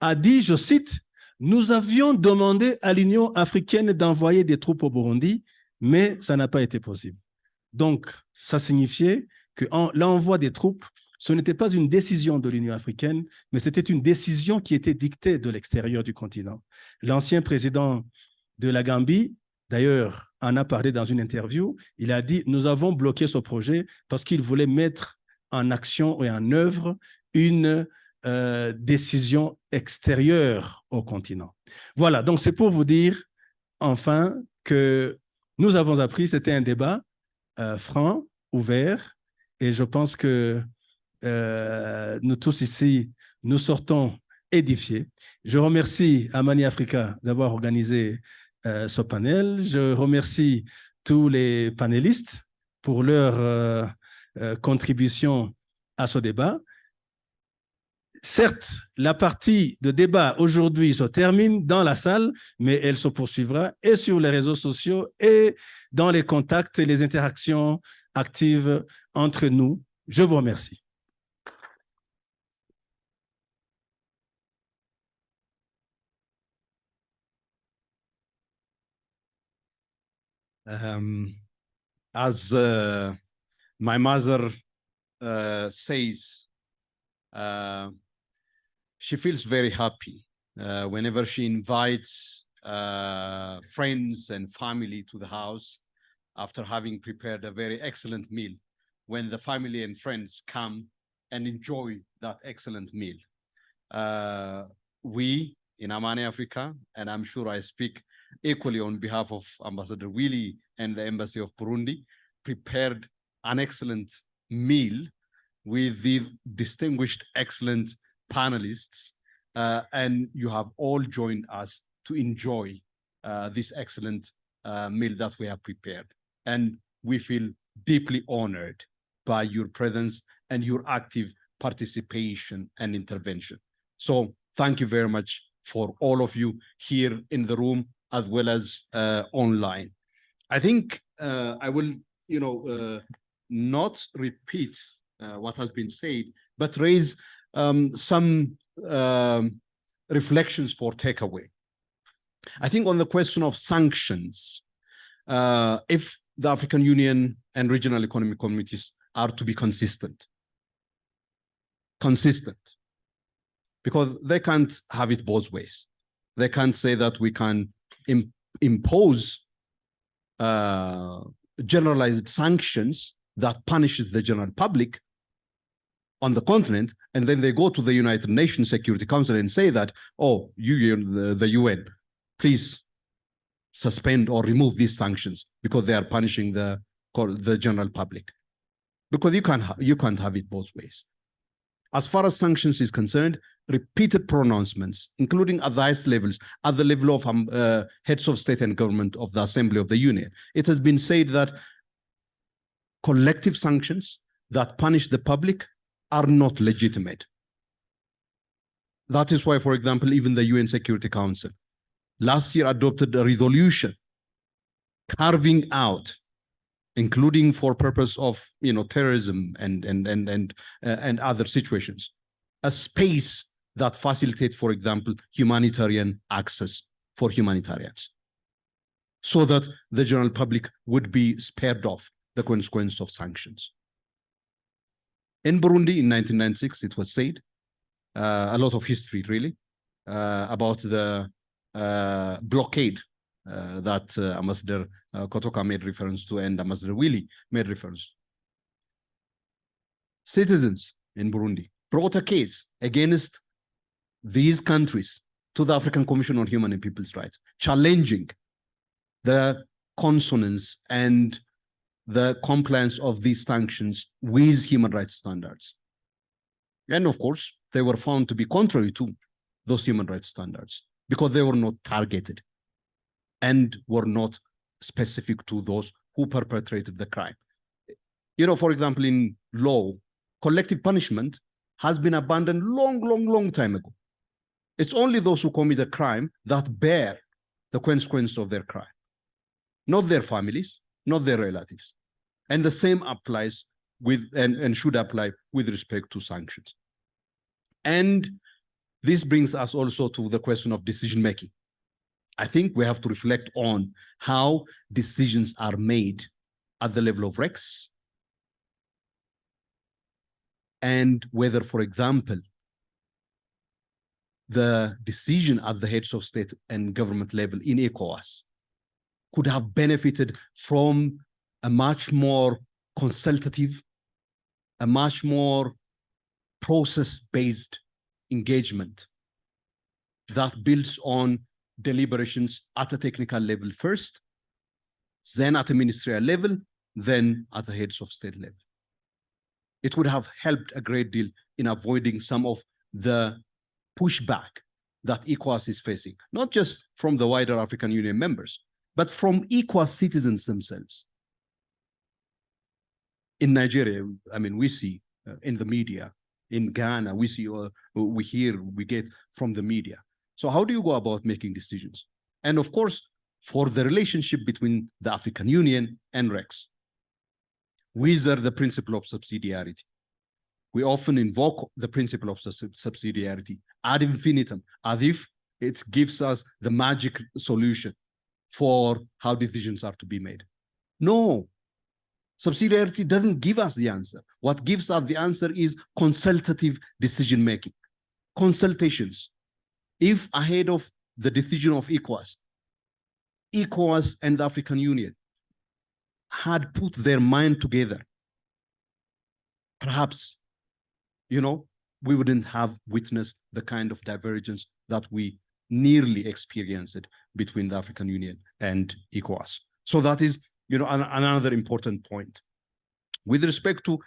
a dit, je cite, « Nous avions demandé à l'Union africaine d'envoyer des troupes au Burundi, mais ça n'a pas été possible. » Donc, ça signifiait que l'envoi des troupes, ce n'était pas une décision de l'Union africaine, mais c'était une décision qui était dictée de l'extérieur du continent. L'ancien président de la Gambie, d'ailleurs, en a parlé dans une interview, il a dit « Nous avons bloqué ce projet parce qu'il voulait mettre en action et en œuvre une décision extérieure au continent. » Voilà, donc c'est pour vous dire, enfin, que nous avons appris, c'était un débat franc, ouvert, et je pense que nous tous ici, nous sortons édifiés. Je remercie Amani Africa d'avoir organisé ce panel. Je remercie tous les panélistes pour leur contribution à ce débat. Certes, la partie de débat aujourd'hui se termine dans la salle, mais elle se poursuivra et sur les réseaux sociaux et dans les contacts et les interactions actives entre nous. Je vous remercie.
As my mother says, she feels very happy whenever she invites friends and family to the house after having prepared a very excellent meal. When the family and friends come and enjoy that excellent meal. We in Amani Africa, and I'm sure I speak equally on behalf of Ambassador Willie and the Embassy of Burundi, prepared an excellent meal with the distinguished, excellent panelists, and you have all joined us to enjoy this excellent meal that we have prepared. And we feel deeply honored by your presence and your active participation and intervention. So thank you very much for all of you here in the room as well as online. I think I will, not repeat what has been said, but raise some reflections for takeaway. I think on the question of sanctions, if the African Union and regional economic communities are to be consistent, because they can't have it both ways. They can't say that we can impose generalized sanctions that punishes the general public on the continent, and then they go to the United Nations Security Council and say that, oh, the UN, please suspend or remove these sanctions because they are punishing the general public. Because you can't have it both ways. As far as sanctions is concerned, repeated pronouncements, including at the highest levels, at the level of heads of state and government of the Assembly of the Union, it has been said that collective sanctions that punish the public are not legitimate. That is why, for example, even the UN Security Council last year adopted a resolution carving out, including for purpose of terrorism and other situations, a space that facilitates, for example, humanitarian access for humanitarians, so that the general public would be spared of the consequence of sanctions. In Burundi in 1996, it was said, a lot of history really, about the blockade that Ambassador Kotoka made reference to and Ambassador Willie made reference to. Citizens in Burundi brought a case against these countries to the African Commission on Human and People's Rights, challenging the consonance and the compliance of these sanctions with human rights standards. And of course, they were found to be contrary to those human rights standards because they were not targeted and were not specific to those who perpetrated the crime. For example, in law, collective punishment has been abandoned long time ago. It's only those who commit a crime that bear the consequence of their crime, not their families, not their relatives. And the same applies with and should apply with respect to sanctions. And this brings us also to the question of decision-making. I think we have to reflect on how decisions are made at the level of REX, and whether, for example, the decision at the heads of state and government level in ECOWAS could have benefited from a much more consultative, a much more process-based engagement that builds on deliberations at a technical level first, then at a ministerial level, then at the heads of state level. It would have helped a great deal in avoiding some of the pushback that ECOWAS is facing, not just from the wider African Union members, but from ECOWAS citizens themselves. In Nigeria, we see in the media, in Ghana, we see, we hear, we get from the media. So how do you go about making decisions? And of course, for the relationship between the African Union and REX, we are the principle of subsidiarity. We often invoke the principle of subsidiarity ad infinitum, as if it gives us the magic solution for how decisions are to be made. No, subsidiarity doesn't give us the answer. What gives us the answer is consultative decision-making, consultations. If ahead of the decision of ECOWAS, ECOWAS and the African Union had put their mind together, perhaps, you know, we wouldn't have witnessed the kind of divergence that we nearly experienced between the African Union and ECOWAS. So that is, you know, another important point. With respect to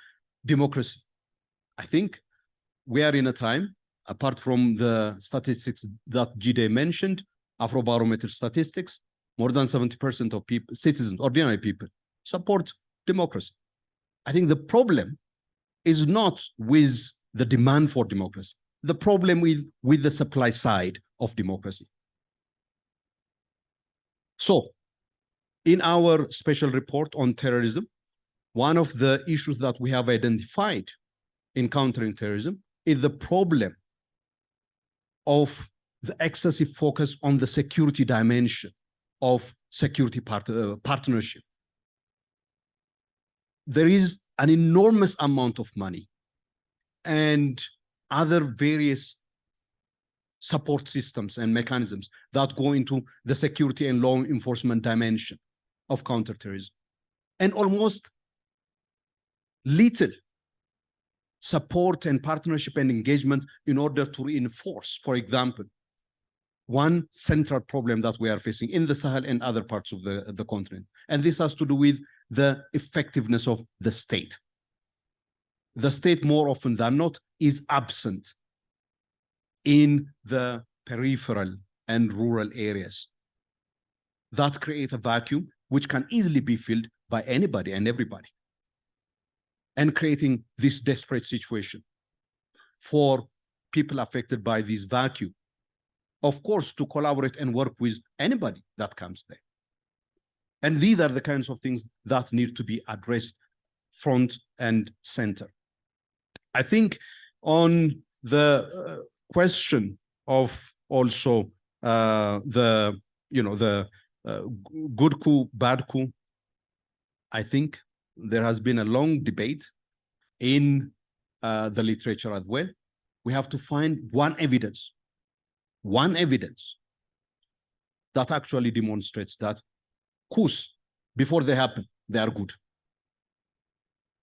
democracy, I think we are in a time, apart from the statistics that Jide mentioned, Afrobarometer statistics, more than 70% of people, citizens, ordinary people, support democracy. I think the problem is not with the demand for democracy. The problem with the supply side of democracy. So, in our special report on terrorism, one of the issues that we have identified in countering terrorism is the problem of the excessive focus on the security dimension of security partnership. There is an enormous amount of money and other various support systems and mechanisms that go into the security and law enforcement dimension of counterterrorism, and almost little support and partnership and engagement in order to reinforce, for example, one central problem that we are facing in the Sahel and other parts of the continent. And this has to do with the effectiveness of the state. The state, more often than not, is absent in the peripheral and rural areas. That create a vacuum which can easily be filled by anybody and everybody, and creating this desperate situation for people affected by this vacuum, of course, to collaborate and work with anybody that comes there. And these are the kinds of things that need to be addressed front and center. I think on the question of also the good coup, bad coup, I think there has been a long debate in the literature as well. We have to find one evidence that actually demonstrates that coups, before they happen, they are good.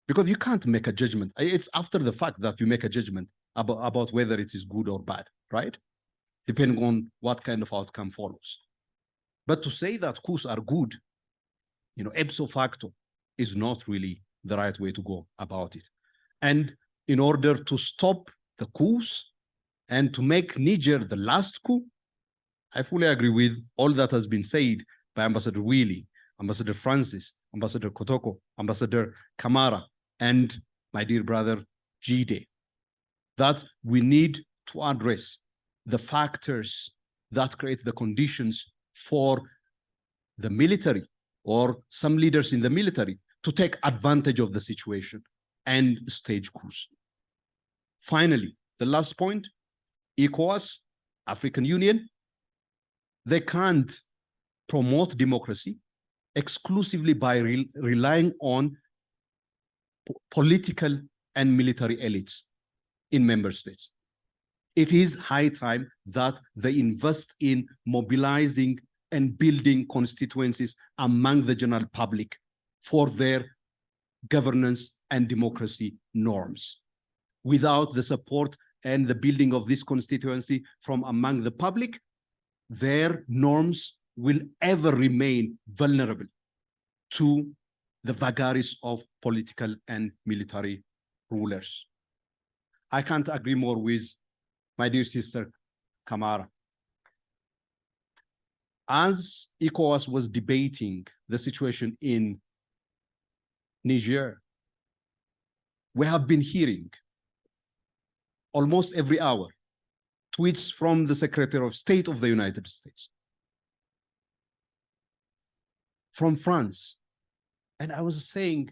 Because you can't make a judgment. It's after the fact that you make a judgment about whether it is good or bad, right? Depending on what kind of outcome follows. But to say that coups are good, you know, ipso facto, is not really the right way to go about it. And in order to stop the coups and to make Niger the last coup, I fully agree with all that has been said by Ambassador Willie, Ambassador Francis, Ambassador Kotoko, Ambassador Kamara, and my dear brother Jide, that we need to address the factors that create the conditions for the military or some leaders in the military to take advantage of the situation and stage coups. Finally, the last point, ECOWAS, African Union, they can't promote democracy exclusively by relying on political and military elites in member states. It is high time that they invest in mobilizing and building constituencies among the general public for their governance and democracy norms. Without the support and the building of this constituency from among the public, their norms will ever remain vulnerable to the vagaries of political and military rulers. I can't agree more with my dear sister Kamara. As ECOWAS was debating the situation in Niger, we have been hearing almost every hour tweets from the Secretary of State of the United States, from France. And I was saying,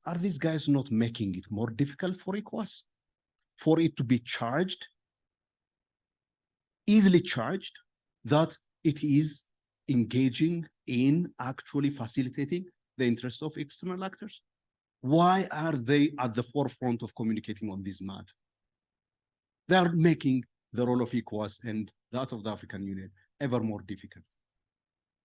are these guys not making it more difficult for ECOWAS? For it to be charged, easily charged, that it is engaging in actually facilitating the interests of external actors? Why are they at the forefront of communicating on this matter? They are making the role of ECOWAS and that of the African Union ever more difficult.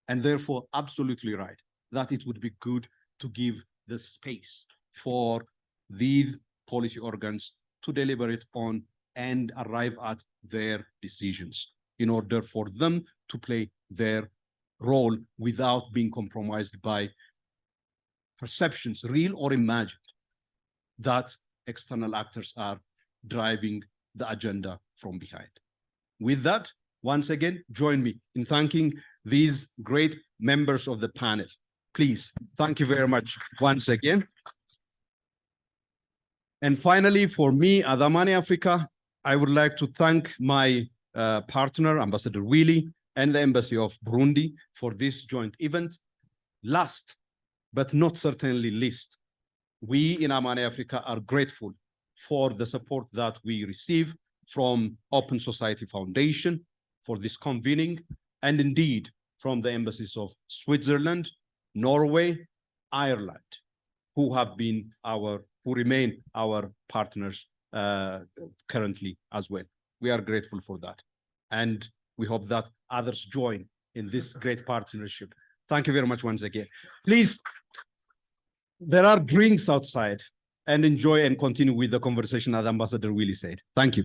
and therefore absolutely right that it would be good to give the space for these policy organs to deliberate on and arrive at their decisions in order for them to play their role without being compromised by perceptions, real or imagined, that external actors are driving the agenda from behind. With that, once again, join me in thanking these great members of the panel. Please, thank you very much once again. And finally, for me, at Amani Africa, I would like to thank my partner, Ambassador Willie, and the Embassy of Burundi for this joint event. Last, but not certainly least, we in Amani Africa are grateful for the support that we receive from Open Society Foundation for this convening, and indeed from the embassies of Switzerland, Norway, Ireland, who remain our partners currently as well. We are grateful for that. And we hope that others join in this great partnership. Thank you very much once again. Please, there are drinks outside, and enjoy and continue with the conversation as Ambassador Willie said. Thank you.